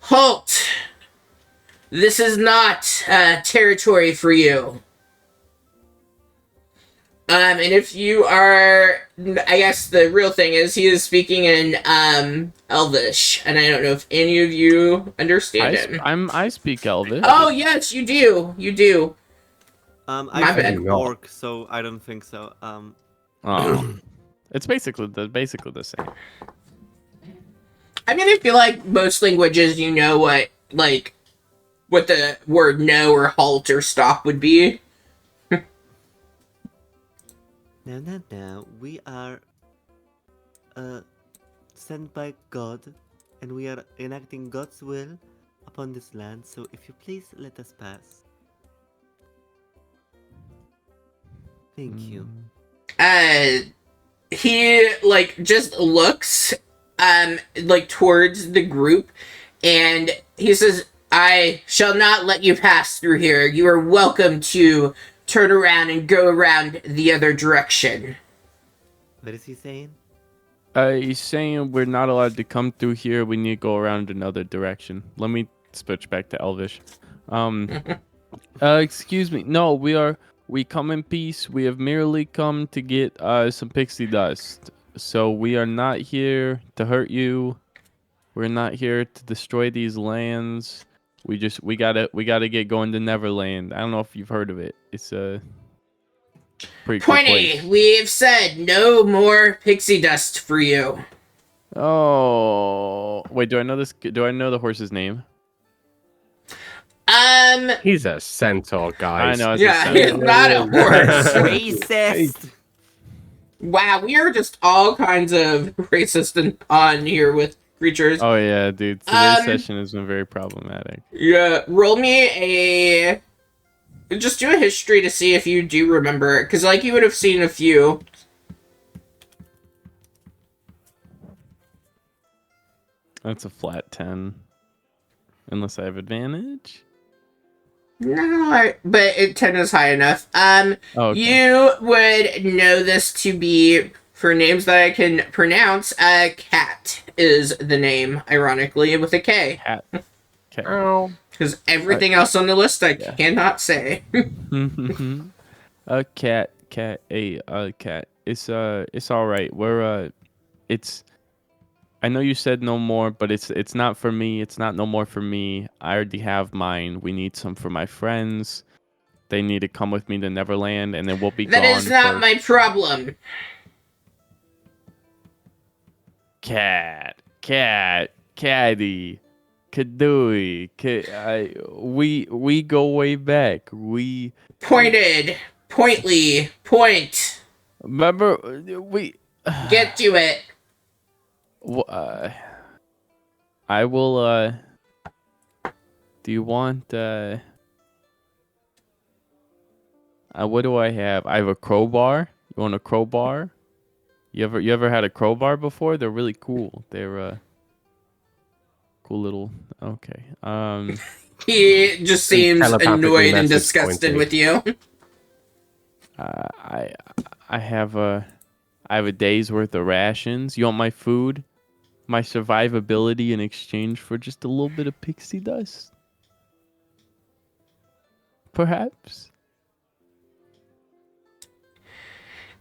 halt! This is not territory for you. And if you are, I guess the real thing is he is speaking in Elvish, and I don't know if any of you understand him. I speak Elvish. Oh yes, you do. You do. I My bad. speak orc, so I don't think so. Oh. It's basically the same. I mean, I feel like most languages, you know what the word no or halt or stop would be. Now, we are sent by God, and we are enacting God's will upon this land, so if you please let us pass. Thank you. He just looks towards the group, and he says, I shall not let you pass through here. You are welcome to turn around and go around the other direction. What is he saying? He's saying we're not allowed to come through here. We need to go around another direction. Let me switch back to Elvish. Excuse me. No, we come in peace. We have merely come to get some pixie dust. So we are not here to hurt you. We're not here to destroy these lands. We gotta get going to Neverland. I don't know if you've heard of it. It's a pretty cool Pointy, place. we've said no more pixie dust for you. Oh, wait, do I know this? Do I know the horse's name? He's a centaur, guys. I know. It's Yeah, a he's centaur. not a horse. Racist! Wow, we are just all kinds of racist on here with creatures. Oh yeah, dude. Today's session has been very problematic. Yeah, roll me just do a history to see if you do remember it, because you would have seen a few. That's a flat 10. Unless I have advantage. No, but 10 is high enough. Oh, okay. You would know this to be, for names that I can pronounce, Cat is the name, ironically, with a K. Cat. Okay. Because everything else on the list I cannot say. A cat. Cat. It's all right. I know you said no more, but it's not for me. It's not no more for me. I already have mine. We need some for my friends. They need to come with me to Neverland, and then we'll be gone. That is not my problem. Catty, Kadooey. We go way back. Pointly, point. Remember we Get to it. I will. Do you want? What do I have? I have a crowbar. You want a crowbar? You ever had a crowbar before? They're really cool. They're cool little. Okay. He just seems telepathically annoyed and message disgusted pointing. with you. I have a day's worth of rations. You want my food? My survivability in exchange for just a little bit of pixie dust? Perhaps?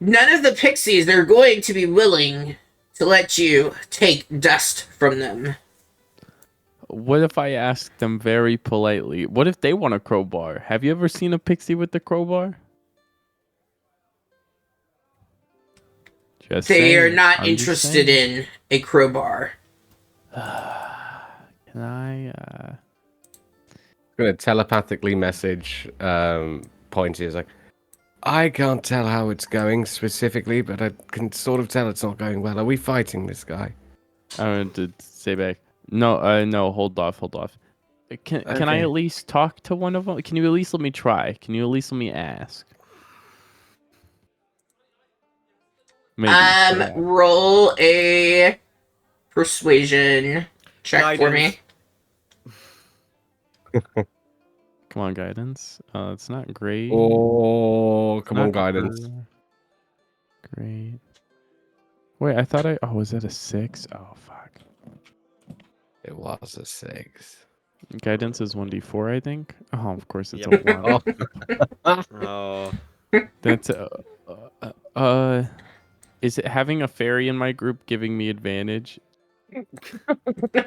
None of the pixies are going to be willing to let you take dust from them. What if I ask them very politely? What if they want a crowbar? Have you ever seen a pixie with a crowbar? Just They are saying. not I'm just interested saying. in a crowbar. Can I? I'm gonna telepathically message Pointy. Is like, I can't tell how it's going specifically, but I can sort of tell it's not going well. Are we fighting this guy? I wanted to say back. No, no. Hold off. Can I Okay. at least talk to one of them? Can you at least let me try? Can you at least let me ask? Maybe. perhaps. Roll a persuasion check for me. Come on, guidance. It's not great. Oh, come on, Not guidance. Great. Wait, I thought Oh, was that a 6? Oh, fuck. It was a 6. Guidance is 1d4, I think. Oh, of course it's Yep. a 1. Oh, Oh. That's Is it having a fairy in my group giving me advantage? The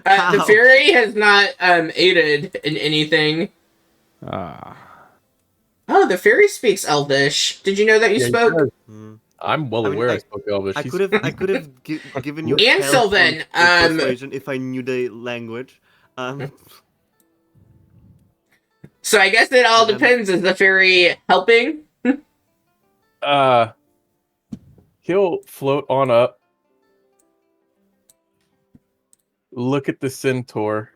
How? fairy has not aided in anything. Ah. Oh, the fairy speaks Elvish. Did you know that you Yeah, he spoke? does. Hmm. I'm well I mean, aware I spoke Elvish. I He's- could have given you And help Sylvan, on persuasion if I knew the language. So I guess it all But then- depends. Is the fairy helping? He'll float on up, look at the centaur,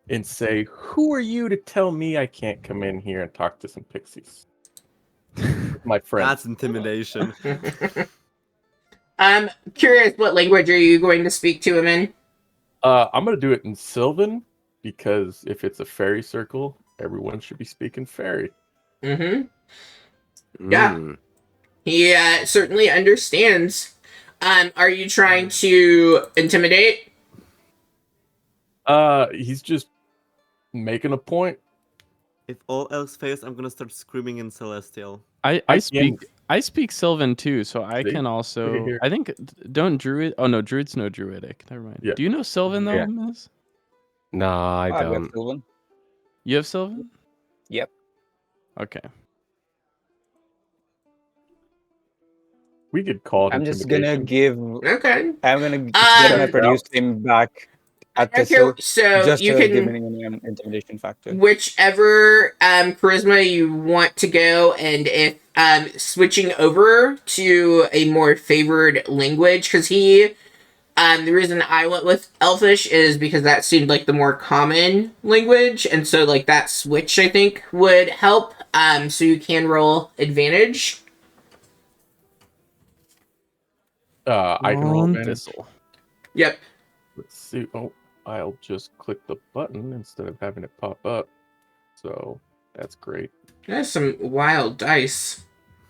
and say, "Who are you to tell me I can't come in here and talk to some pixies?" My friend. That's intimidation. I'm curious, what language are you going to speak to him in? I'm gonna do it in Sylvan because if it's a fairy circle, everyone should be speaking fairy. Mm-hmm. Yeah. Mm. He certainly understands. Are you trying to intimidate? He's just making a point. If all else fails, I'm gonna start screaming in Celestial. I speak Sylvan too, so I See? can Look also. at here. I think don't druid. Oh no, druid's no druidic. Never mind. Yeah. Do you know Sylvan though, Yeah. Miss? No, I I've got don't. Sylvan. You have Sylvan? Yep. Okay. We could call it I'm just gonna intimidation. give. Okay. I'm gonna get my Um, produce team back at Okay, Thistle, so just you to give can it an intimidation factor. whichever charisma you want to go, and if switching over to a more favored language, because he the reason I went with Elfish is because that seemed like the more common language, and so like that switch I think would help. So you can roll advantage. I can roll On advantage. Thistle. Yep. Let's see. Oh, I'll just click the button instead of having it pop up. So that's great. That's some wild dice.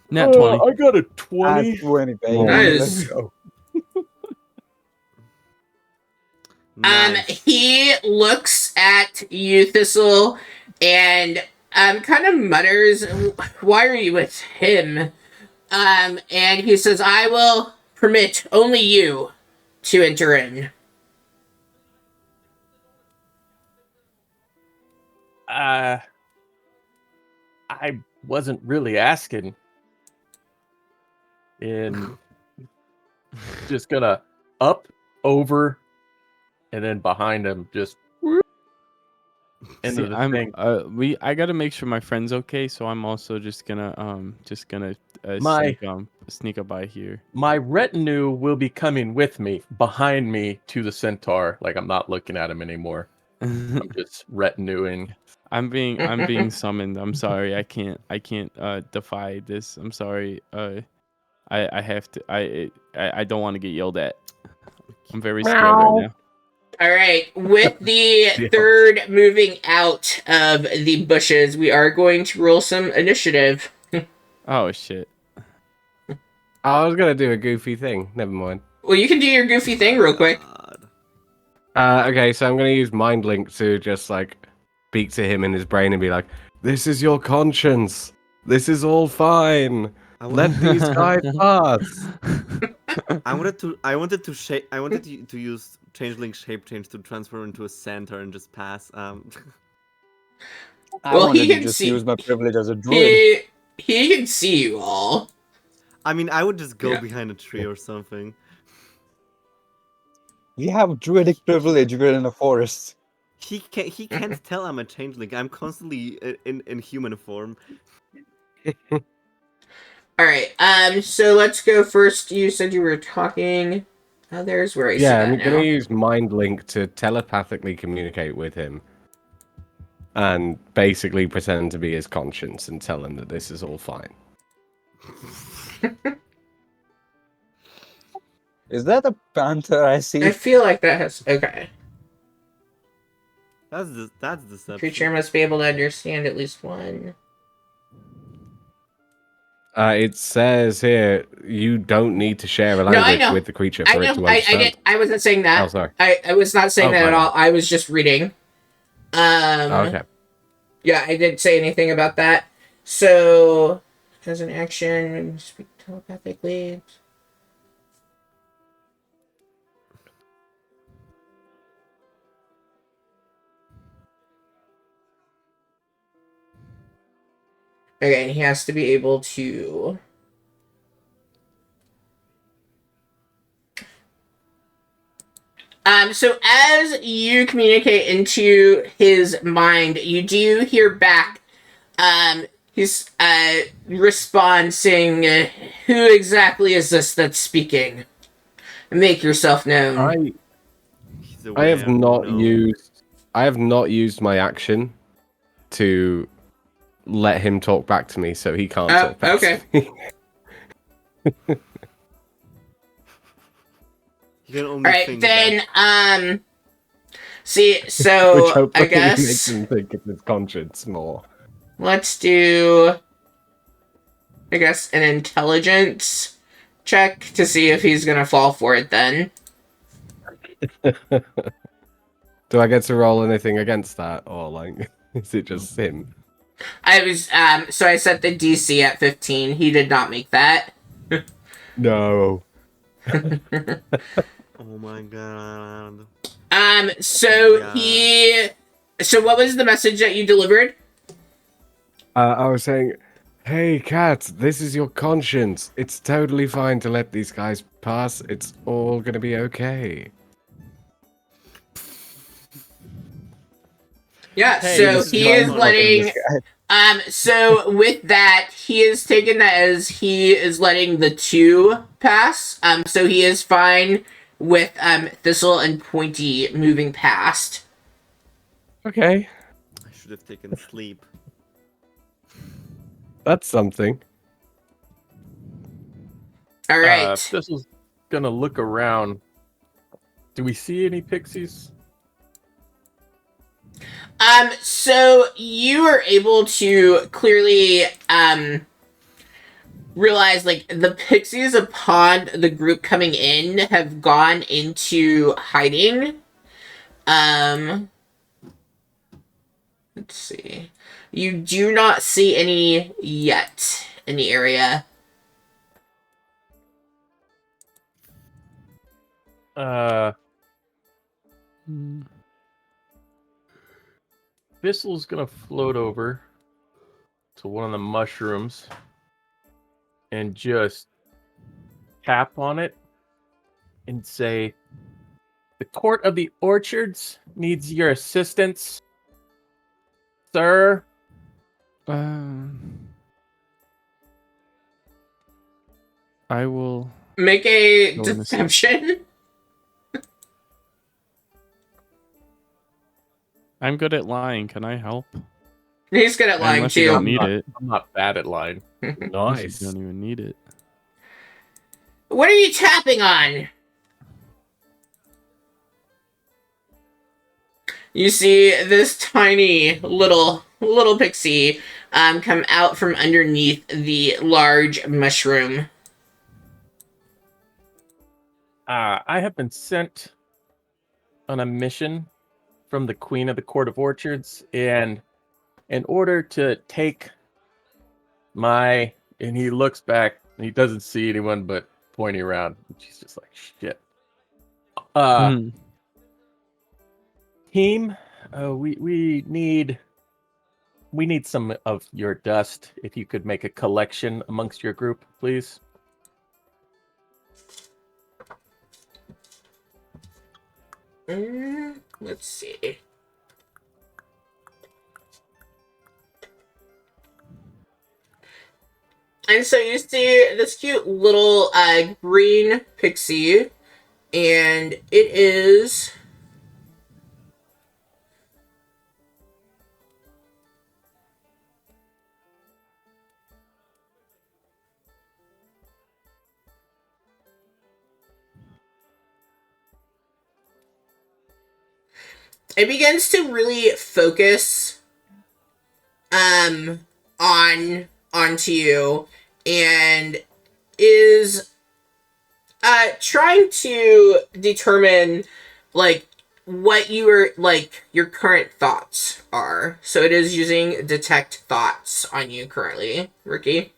Nat 20. I got a 20. 20, baby. Nice. Let's go. Nice. He looks at you, Thistle, and kind of mutters, "Why are you with him?" And he says, "I will permit only you to enter in." I wasn't really asking. And just gonna up, over, and then behind him, just into See, the thing. I gotta make sure my friend's okay, so I'm also just gonna My- sneak up by here. My retinue will be coming with me, behind me to the centaur. Like I'm not looking at him anymore. I'm just retinuing. I'm being summoned. I'm sorry. I can't defy this. I'm sorry. I have to. I don't want to get yelled at. I'm very scared right now. All right, with the third moving out of the bushes, we are going to roll some initiative. Oh shit. I was gonna do a goofy thing. Never mind. Well, you can do your goofy thing real quick. God. Okay, so I'm gonna use Mind Link to just like speak to him in his brain and be like, "This is your conscience. This is all fine. Let these guys pass." I wanted to use changeling shape change to transform into a centaur and just pass. I Well, he wanted to can just see- use my privilege as a druid. He can see you all. I mean, I would just go Yeah. behind a tree or something. We have druidic privilege. We're in a forest. He can't tell I'm a changeling. I'm constantly in human form. All right. So let's go first. You said you were talking. Oh, there's where I see Yeah, that I'm now. gonna use Mind Link to telepathically communicate with him, and basically pretend to be his conscience and tell him that this is all fine. Is that a panther I see? I feel like that has okay. That's deception. Creature must be able to understand at least one. It says here you don't need to share a No, I language know. with the creature I for it know. to I understand. did. I wasn't saying that. Oh, sorry. I was not saying Oh, that at fine. all. I was just reading. Okay. Yeah, I didn't say anything about that. So as an action, speak telepathically. Okay, and he has to be able to... So as you communicate into his mind, you do hear back, his, response saying, who exactly is this that's speaking? Make yourself known. He's I have aware, not no. used my action to let him talk back to me, so he can't talk back okay. to me. You can only Alright, think then, that. see, Which so, hopefully I makes guess, him think of his conscience more. let's do, I guess, an intelligence check to see if he's gonna fall for it then. Do I get to roll anything against that, or like, is it just him? I was, so I set the DC at 15. He did not make that. No. Oh my god. So Yeah. so what was the message that you delivered? I was saying, hey, Cat, this is your conscience. It's totally fine to let these guys pass. It's all gonna be okay. Yeah, Hey, so this is he is not letting, so with that, he is taking that as he is letting the two pass. So he is fine with, Thistle and Pointy moving past. Okay, I should have taken sleep. that's something. Alright. This is gonna look around. Do we see any pixies? So you are able to clearly, realize, like, the pixies upon the group coming in have gone into hiding. Let's see. You do not see any yet in the area. Thistle's gonna float over to one of the mushrooms and just tap on it and say, "The Court of the Orchards needs your assistance, sir." I will. Make a Go in the deception. I'm good at lying. Can I help? He's good at lying Unless you don't too. need it. I'm not bad at lying. Unless Nice. you don't even need it. What are you tapping on? You see this tiny little pixie come out from underneath the large mushroom. I have been sent on a mission from the Queen of the Court of Orchards, and in order to take my... And he looks back, and he doesn't see anyone but pointing around. She's just like, shit. Team, we need some of your dust. If you could make a collection amongst your group, please. Let's see. And so you see this cute little green pixie, and it is... It begins to really focus onto you, and is trying to determine, like, what your current thoughts are. So it is using detect thoughts on you currently, Ricky.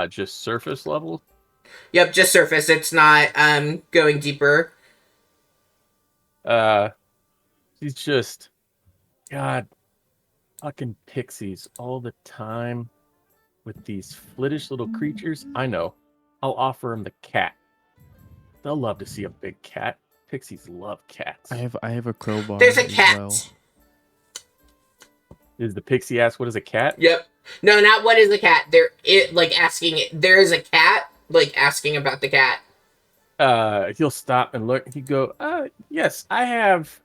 Just surface level. Yep, just surface. It's not going deeper. He's just, God, fucking pixies all the time with these flittish little creatures. I know. I'll offer him the cat. They'll love to see a big cat. Pixies love cats. I have a crowbar. There's a as cat. well. Is the pixie ask what is a cat? Yep. No, not what is the cat. Asking it. There is a cat, like asking about the cat. He'll stop and look. He'd go, yes, I have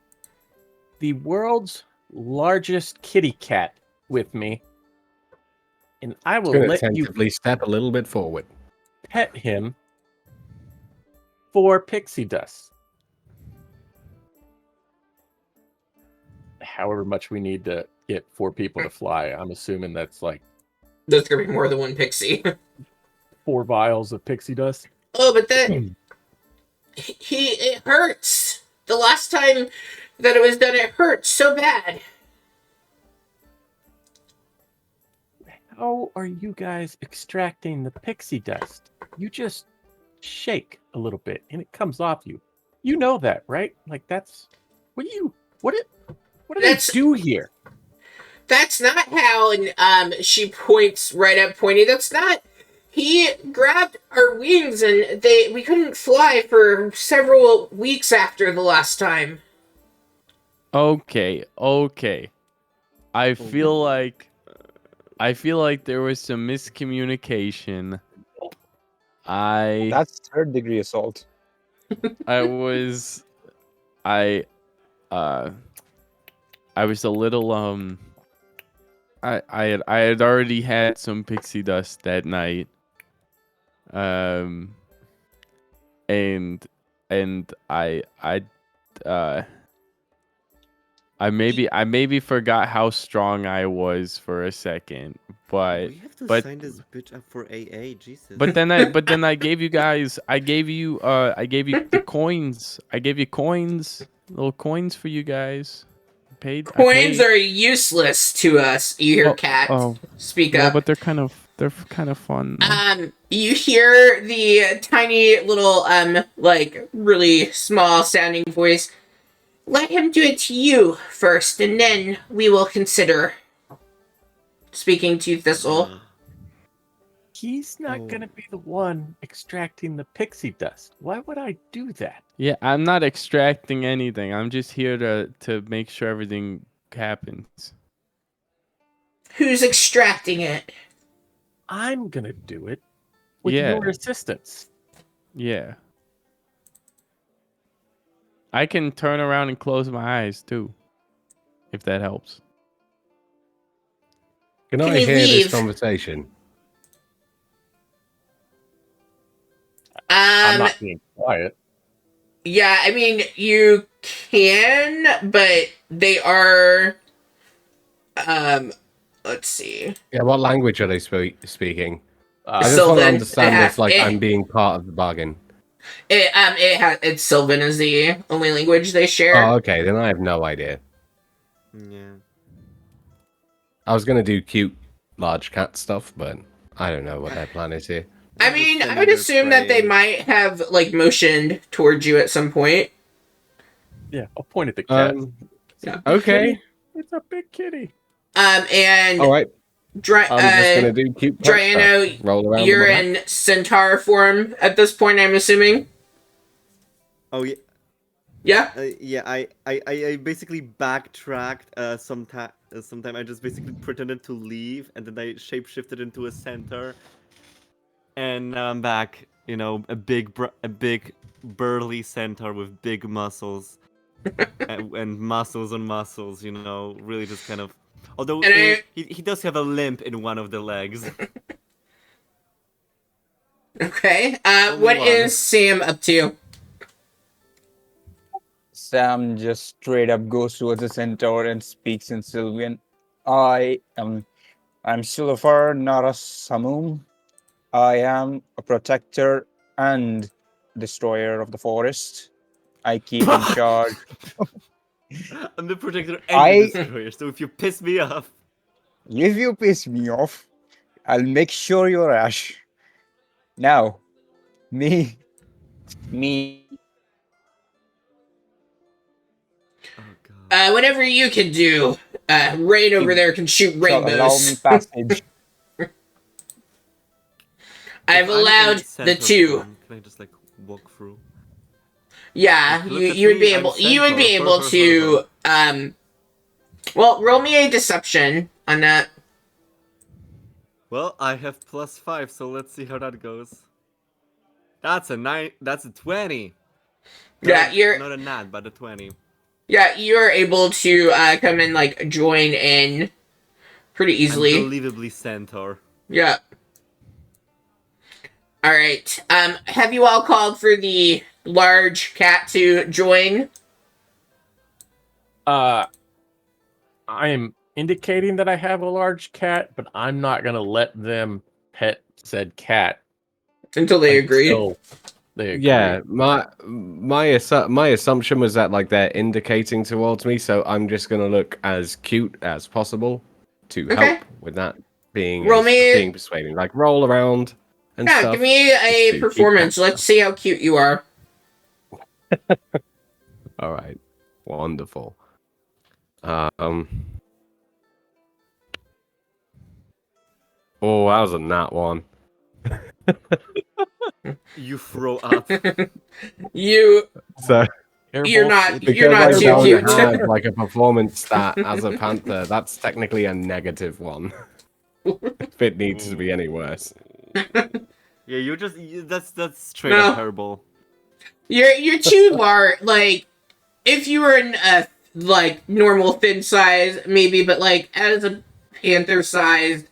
the world's largest kitty cat with me. And I will Gonna let you tentatively step a little bit forward. pet him for pixie dust. However much we need to get 4 people to fly. I'm assuming that's like There's gonna be more than one pixie. 4 vials of pixie dust. Oh, but then it hurts. The last time that it was done, it hurt so bad. How are you guys extracting the pixie dust? You just shake a little bit and it comes off you. You know that, right? Like that's what do That's- they do here? That's not how. And she points right at Pointy. That's not. He grabbed our wings, and we couldn't fly for several weeks after the last time. Okay. I feel like there was some miscommunication. That's third-degree assault. I was a little I had already had some pixie dust that night. And I maybe forgot how strong I was for a second, but We have to but- sign this bitch up for AA, Jesus. but then I gave you the coins. I gave you coins, little coins for you guys. I paid. Coins are useless to us. You hear Cat speak well, up. but they're kind of fun. You hear the tiny little really small sounding voice. Let him do it to you first, and then we will consider speaking to Thistle. He's not gonna be the one extracting the pixie dust. Why would I do that? Yeah, I'm not extracting anything. I'm just here to make sure everything happens. Who's extracting it? I'm gonna do it with Yeah. your assistance. Yeah. I can turn around and close my eyes too, if that helps. Can Can I you hear leave? this conversation? I'm not being quiet. Yeah, I mean, you can, but they are, let's see. Yeah, what language are they speaking? I just Sylvan. want to understand It this has- like it- I'm being part of the bargain. It's Sylvan is the only language they share. Oh, okay, then I have no idea. Yeah. I was gonna do cute large cat stuff, but I don't know what their plan is here. I mean, I would assume that they might have motioned towards you at some point. Yeah, I'll point at the cat. Yeah. Okay, It's a big kitty. And all right. I'm just gonna do cute cat Drano, stuff. Roll around. you're on my back. in centaur form at this point, I'm assuming. Oh yeah. Yeah. Yeah, I basically backtracked sometime I just basically pretended to leave and then I shapeshifted into a centaur. And now I'm back, a big burly centaur with big muscles. and muscles on muscles, really just kind of although And he does have a limp in one of the legs. Okay. Only What one. is Sam up to? Sam just straight up goes towards the centaur and speaks in Sylvian. I'm Silver, not a Samum. I am a protector and destroyer of the forest. I keep in charge. I'm the protector and I- the destroyer, so if you piss me off. If you piss me off, I'll make sure you're Ash. Now, me. Oh god. Whatever you can do. Rain over there can shoot Shall allow me rainbows. passage. I've If I'm in allowed the centaur two. form, can I just like walk through? Yeah, Look at you would me, be I'm able to well, roll me a deception on that. Well, I have +5, so let's see how that goes. That's a 9. That's a 20. Yeah, you're not a nat, but a 20. you're able to come and like join in pretty easily. Unbelievably centaur. Yeah. All right. Have you all called for the large cat to join? I am indicating that I have a large cat, but I'm not gonna let them pet said cat Until they agree. until they agree. Yeah, my assumption was that like they're indicating towards me, so I'm just gonna look as cute as possible to Okay. help with that being Roll me- being persuading. Like roll around and Yeah, stuff. give me a Keep performance. that Let's see how cute you are. All right, wonderful. Oh, that was a nat one. You throw up. You So you're not because you're not I too don't cute. have like a performance stat as a panther, that's technically a -1. If it needs to be any worse. Yeah, that's straight No. up terrible. You're too large. Like, if you were in a like normal thin size, maybe, but like as a panther sized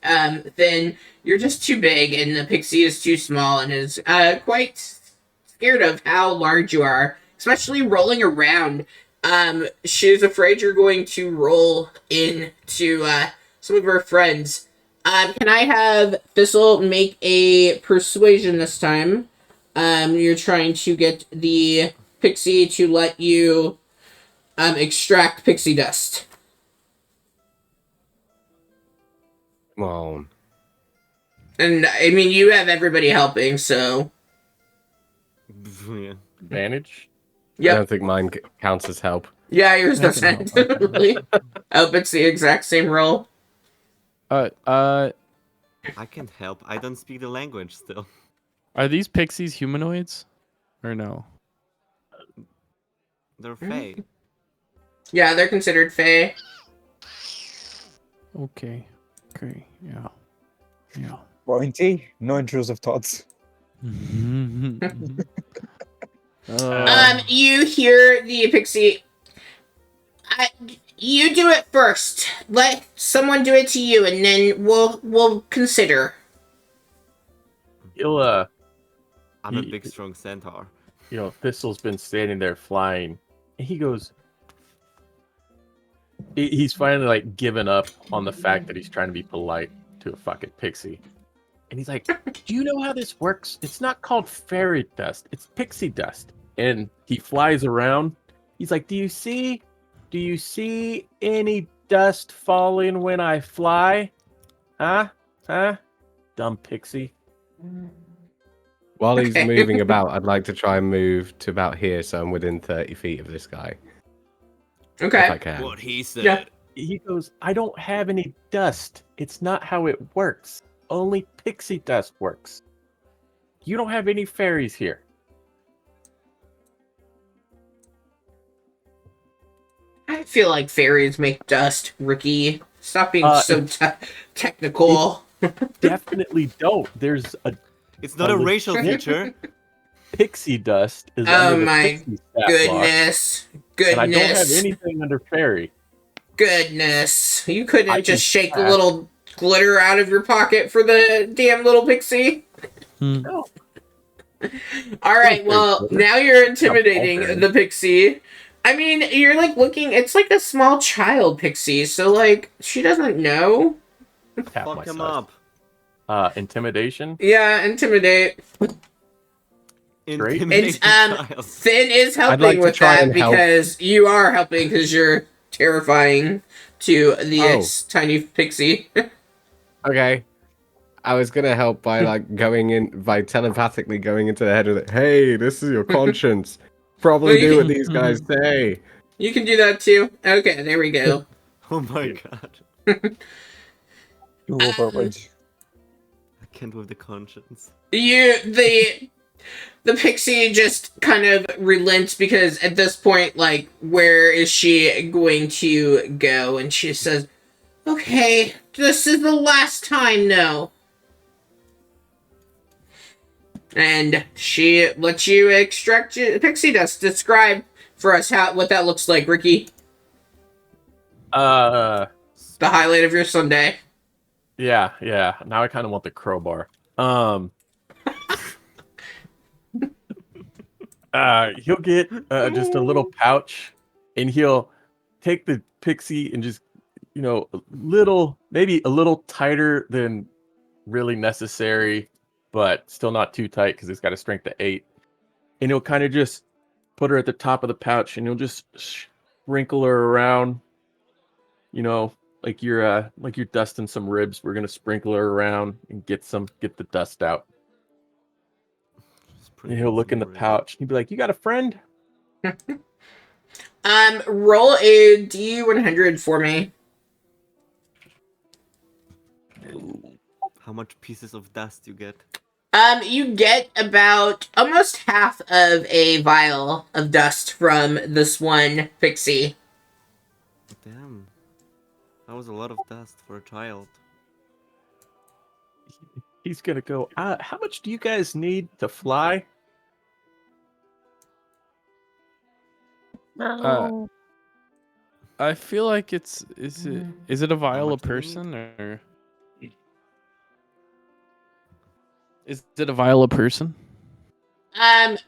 thin, you're just too big, and the pixie is too small and is quite scared of how large you are, especially rolling around. She's afraid you're going to roll into some of her friends. Can I have Thistle make a persuasion this time? You're trying to get the pixie to let you extract pixie dust. Well, And I mean, you have everybody helping, so Yeah. advantage. I yep. don't think mine counts as help. Yeah, yours I can doesn't. Really. I hope it's the exact same roll. I can help. I don't speak the language still. Are these pixies humanoids, or no? They're fey. Yeah, they're considered fae. Okay. Okay. Yeah. Yeah. Pointy, no intrusive thoughts. You hear the pixie. You do it first. Let someone do it to you, and then we'll consider. He'll I'm a Ye- big, strong centaur. Thistle's been standing there flying. And he goes. He's finally like given up on the fact that he's trying to be polite to a fucking pixie. And he's like, "Do you know how this works? It's not called fairy dust. It's pixie dust." And he flies around. He's like, Do you see any dust falling when I fly? Huh? Dumb pixie." While he's Okay. moving about, I'd like to try and move to about here, so I'm within 30 feet of this guy, if I Okay. can. What he said. Yeah. He goes, "I don't have any dust. It's not how it works. Only pixie dust works. You don't have any fairies here." I feel like fairies make dust, Ricky. Stop being Uh, so technical. Definitely don't. There's a It's not a racial feature. pixie dust is Oh under the my pixie stat block, Goodness. and I don't have Goodness. anything under fairy. Goodness. You couldn't I just can shake a try. little glitter out of your pocket for the damn little pixie? No. Alright, well, glitter. now you're intimidating blueberry. the pixie. I mean, you're like looking, it's like a small child pixie, so like, she doesn't know. Tap Fuck my him size. up. Intimidation. Yeah, intimidate. Great. Intimidating child. Finn is I'd helping like to with try that and help. because you are helping because you're terrifying to the Oh. tiny pixie. Okay. I was gonna help by by telepathically going into the head of it. Hey, this is your conscience. Probably Well, you do what can- these guys say. You can do that too. Okay, there we go. Oh my god. Duo purpose. I can't with the conscience. The pixie just kind of relents because at this point, like, where is she going to go? And she says, "Okay, this is the last time, no." And she lets you extract pixie dust. Describe for us what that looks like, Ricky. Uh, The highlight of your Sunday. yeah. Now I kind of want the crowbar. He'll get just a little pouch, and he'll take the pixie and just, maybe a little tighter than really necessary, but still not too tight because it's got a strength of 8. And he'll kind of just put her at the top of the pouch, and he'll just sprinkle her around, like you're dusting some ribs. We're gonna sprinkle her around and get the dust out. And he'll look in the pouch. He'd be like, "You got a friend?" Roll a D100 for me. How much pieces of dust you get? You get about almost half of a vial of dust from this one pixie. Damn. That was a lot of dust for a child. He's gonna go, "How much do you guys need to fly?" I feel like is it a vial a much do we need? person or is it a vial a person?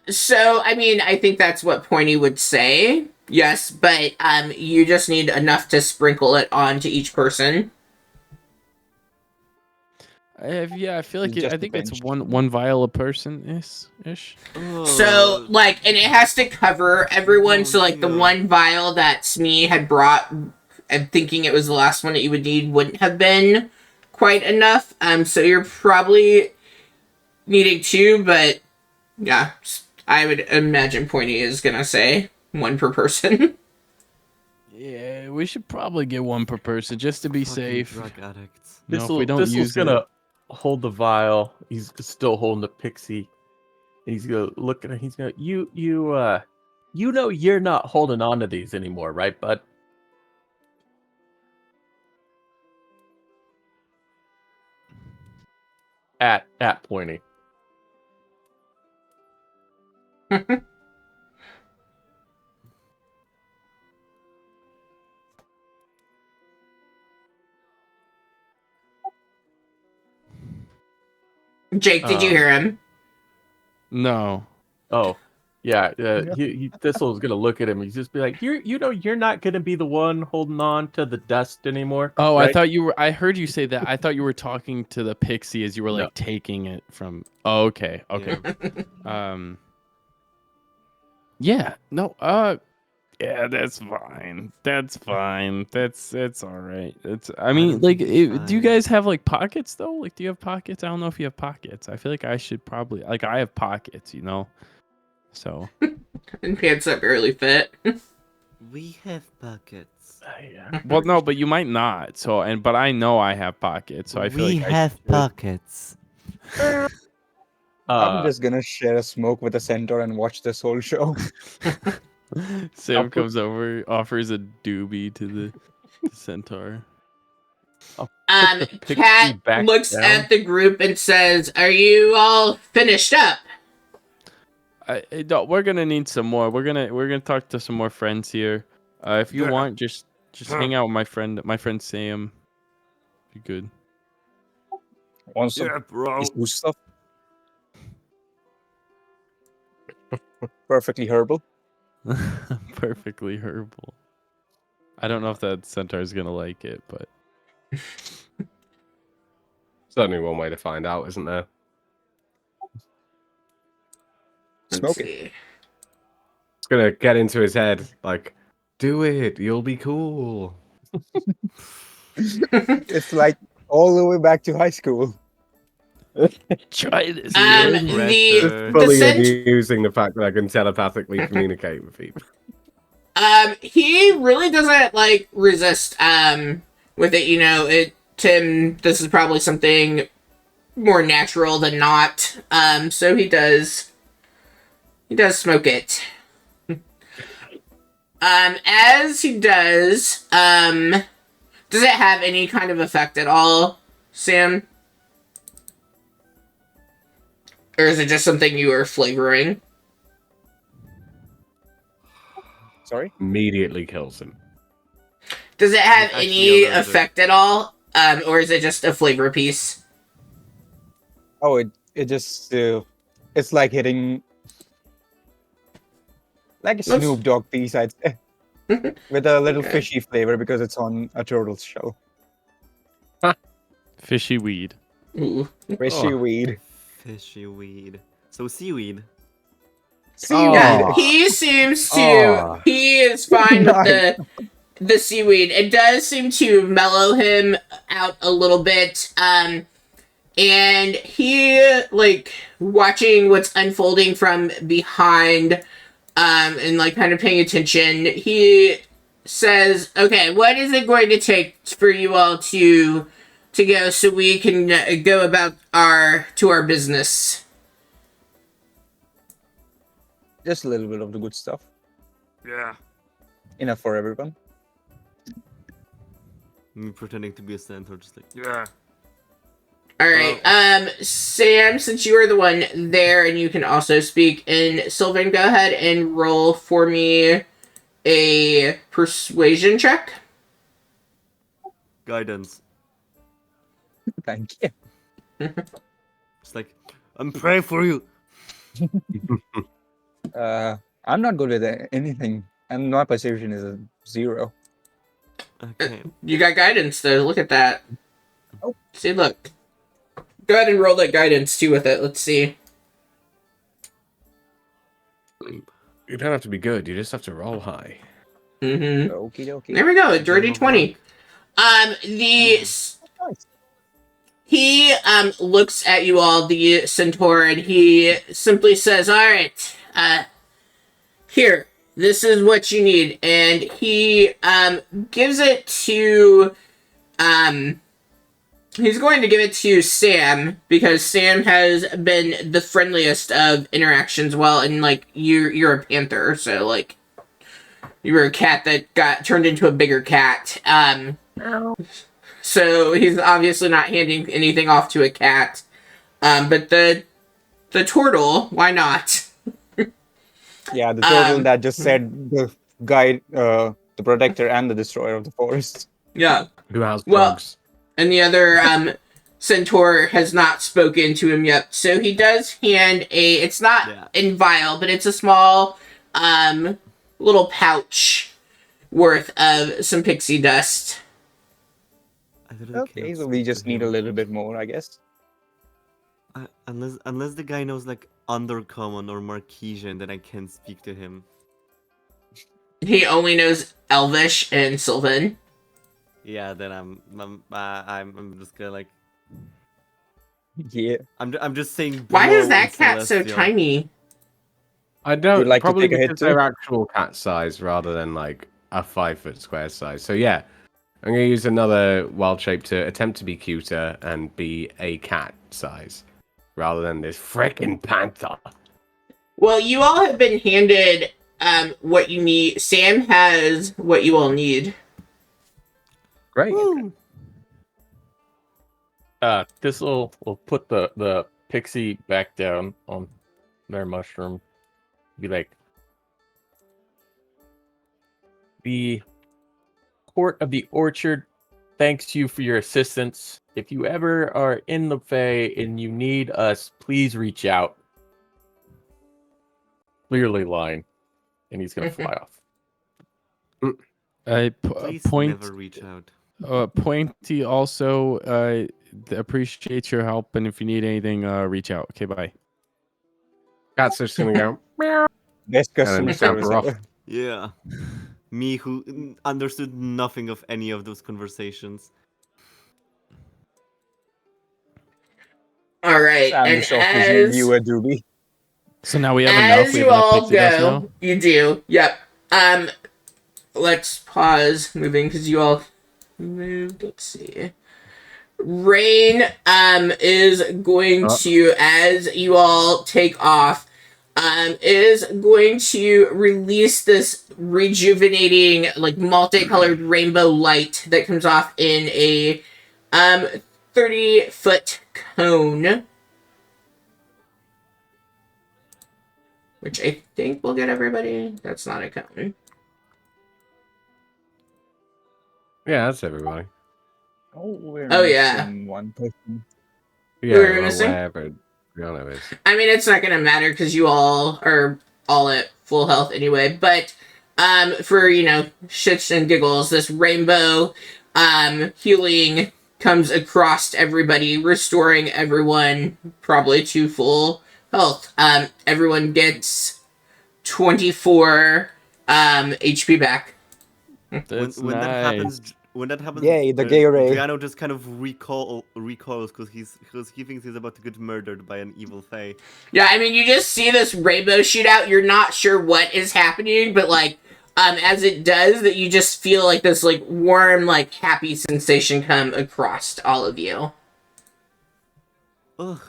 So, I mean, I think that's what Pointy would say. Yes, but, you just need enough to sprinkle it onto each person. I feel like Just I a think it's pinch. one vial a person ish. So, like, and it has to cover everyone, so, like, the Yeah. one vial that Smee had brought, and thinking it was the last one that you would need, wouldn't have been quite enough. So you're probably needing 2, but, yeah, I would imagine Pointy is gonna say 1 per person. Yeah, we should probably get 1 per person just to be Fucking safe. drug addicts. If we don't This'le's use gonna it, hold the vial. He's still holding the pixie. And he's gonna look at it. He's gonna, you're not holding on to these anymore, right, bud? At Pointy. Jake, did you hear him? no. Oh, yeah. Thistle's gonna look at him. He's just be like, you're not gonna be the one holding on to the dust anymore. Oh, right? I thought you were. I heard you say that. I thought you were talking to the pixie as you were like No. taking it from. Oh, okay. Yeah. No. Yeah, that's fine. That's fine. That's all right. I mean, don't like, think it's do you fine. guys have like pockets though? Like, do you have pockets? I don't know if you have pockets. I feel like I should probably like I have pockets, So And pants that barely fit. We have buckets. Yeah. well, no, but you might not. So but I know I have pockets. So I feel We like have I should. buckets. I'm just gonna share a smoke with a centaur and watch this whole show. Sam comes over, offers a doobie to the centaur. the pixie Cat back looks down. at the group and says, "Are you all finished up?" We're gonna need some more. We're gonna talk to some more friends here. If you want, just hang out with my friend Sam. Be good. Want some bro. East Coast stuff? Perfectly herbal. Perfectly herbal. I don't know if that centaur is gonna like it, but Certainly one way to find out, isn't there? Let's Smoke it. see. It's gonna get into his head, like, do it, you'll be cool. It's like all the way back to high school. Try this. The Pressure. the Fully cent- using the fact that I can telepathically communicate with people. he really doesn't like resist with it, Tim, this is probably something more natural than not. So he does smoke it. As he does it have any kind of effect at all, Sam? Or is it just something you are flavoring? Sorry? Immediately kills him. Does it have He's actually any allergic. effect at all? Or is it just a flavor piece? Oh, it just it's like hitting like a Let's- Snoop Dogg piece, I'd say, with a little Okay. fishy flavor because it's on a turtle's shell. Fishy weed. Ooh. Fishy weed. Fishy weed. So seaweed. Seaweed. Yeah, Oh. he seems to. Oh. He is fine with Nice. the seaweed. It does seem to mellow him out a little bit. And he like watching what's unfolding from behind, and like kind of paying attention. He says, "Okay, what is it going to take for you all to go so we can go about our business?" Just a little bit of the good stuff. Yeah. Enough for everyone. Me pretending to be a centaur, just like. Yeah. All right, Sam, since you are the one there and you can also speak in Sylvan, go ahead and roll for me a persuasion check. Guidance. Thank you. It's like, I'm praying for you. I'm not good with anything, and my perception is a 0. Okay. You got guidance, though. Look at that. Oh. See, look. Go ahead and roll that guidance, too, with it. Let's see. You don't have to be good. You just have to roll high. Mm-hmm. Okie dokie. There we go, a dirty Game of 20. He looks at you all, the centaur, and he simply says, "All right, here, this is what you need." And he gives it to he's going to give it to Sam because Sam has been the friendliest of interactions. Well, and like you're a panther, so like you were a cat that got turned into a bigger cat. So he's obviously not handing anything off to a cat. But the turtle, why not? Yeah, the turtle Um, that just said the guide, the protector and the destroyer of the forest. Yeah. Who has Well- drugs? And the other centaur has not spoken to him yet. So he does hand it's not Yeah. in vial, but it's a small little pouch worth of some pixie dust. I literally Okay, can't so we speak to just need a him. little bit more, I guess. Unless the guy knows like Undercommon or Marquesian, then I can speak to him. He only knows Elvish and Sylvan. Yeah, then I'm just gonna like Yeah. I'm just saying. Why bro is that in cat so Celestial. tiny? I don't. You'd like to probably take a hit because too? they're actual cat size rather than like a 5-foot square size. So yeah, I'm gonna use another wild shape to attempt to be cuter and be a cat size rather than this frickin' panther. Well, you all have been handed what you need. Sam has what you all need. Great. Woo! This will put the pixie back down on their mushroom. Be like, the court of the orchard thanks you for your assistance. If you ever are in the Fae and you need us, please reach out. Clearly lying, and he's gonna fly off. Please Point never reach out. Pointy also appreciates your help, and if you need anything, reach out. Okay, bye. Cat's just gonna go meow Best and customer then service scamper off. ever. Yeah. Me who understood nothing of any of those conversations. All right, I'm and the softest as viewer, Doobie. So now we have enough. as We you have enough all pixie dust go, now. you do. Yep. Let's pause moving because you all moved. Let's see. Rain is going to, as you all take off, is going to release this rejuvenating, like multicolored rainbow light that comes off in a 30-foot cone. Which I think will get everybody. That's not a cone. Yeah, that's everybody. We're Oh, yeah. missing one person. Yeah, are we well, missing? wherever Brianna is. I mean, it's not gonna matter because you all are all at full health anyway. But for shits and giggles, this rainbow healing comes across everybody, restoring everyone probably to full health. Everyone gets 24 HP back. That's when nice. when that happens, Yay, the gay ray. Giano just kind of recoils because he thinks he's about to get murdered by an evil fae. Yeah, I mean, you just see this rainbow shoot out. You're not sure what is happening, but as it does, that you just feel like this warm, happy sensation come across all of you. Ugh,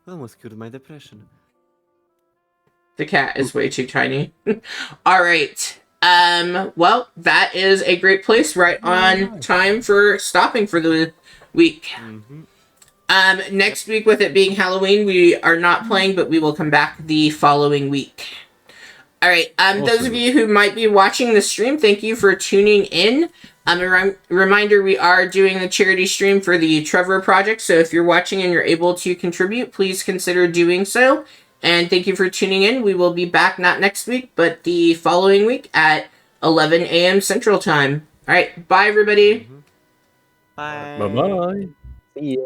almost cured my depression. The cat is way too tiny. All right. Well, that is a great place right on time for stopping for the week. Mm-hmm. Next week, with it being Halloween, we are not playing, but we will come back the following week. All right. Those of you who might be watching the stream, thank you for tuning in. A reminder, we are doing the charity stream for the Trevor Project, so if you're watching and you're able to contribute, please consider doing so. And thank you for tuning in. We will be back not next week, but the following week at 11 a.m. Central Time. All right. Bye, everybody. Bye. Bye-bye. See ya.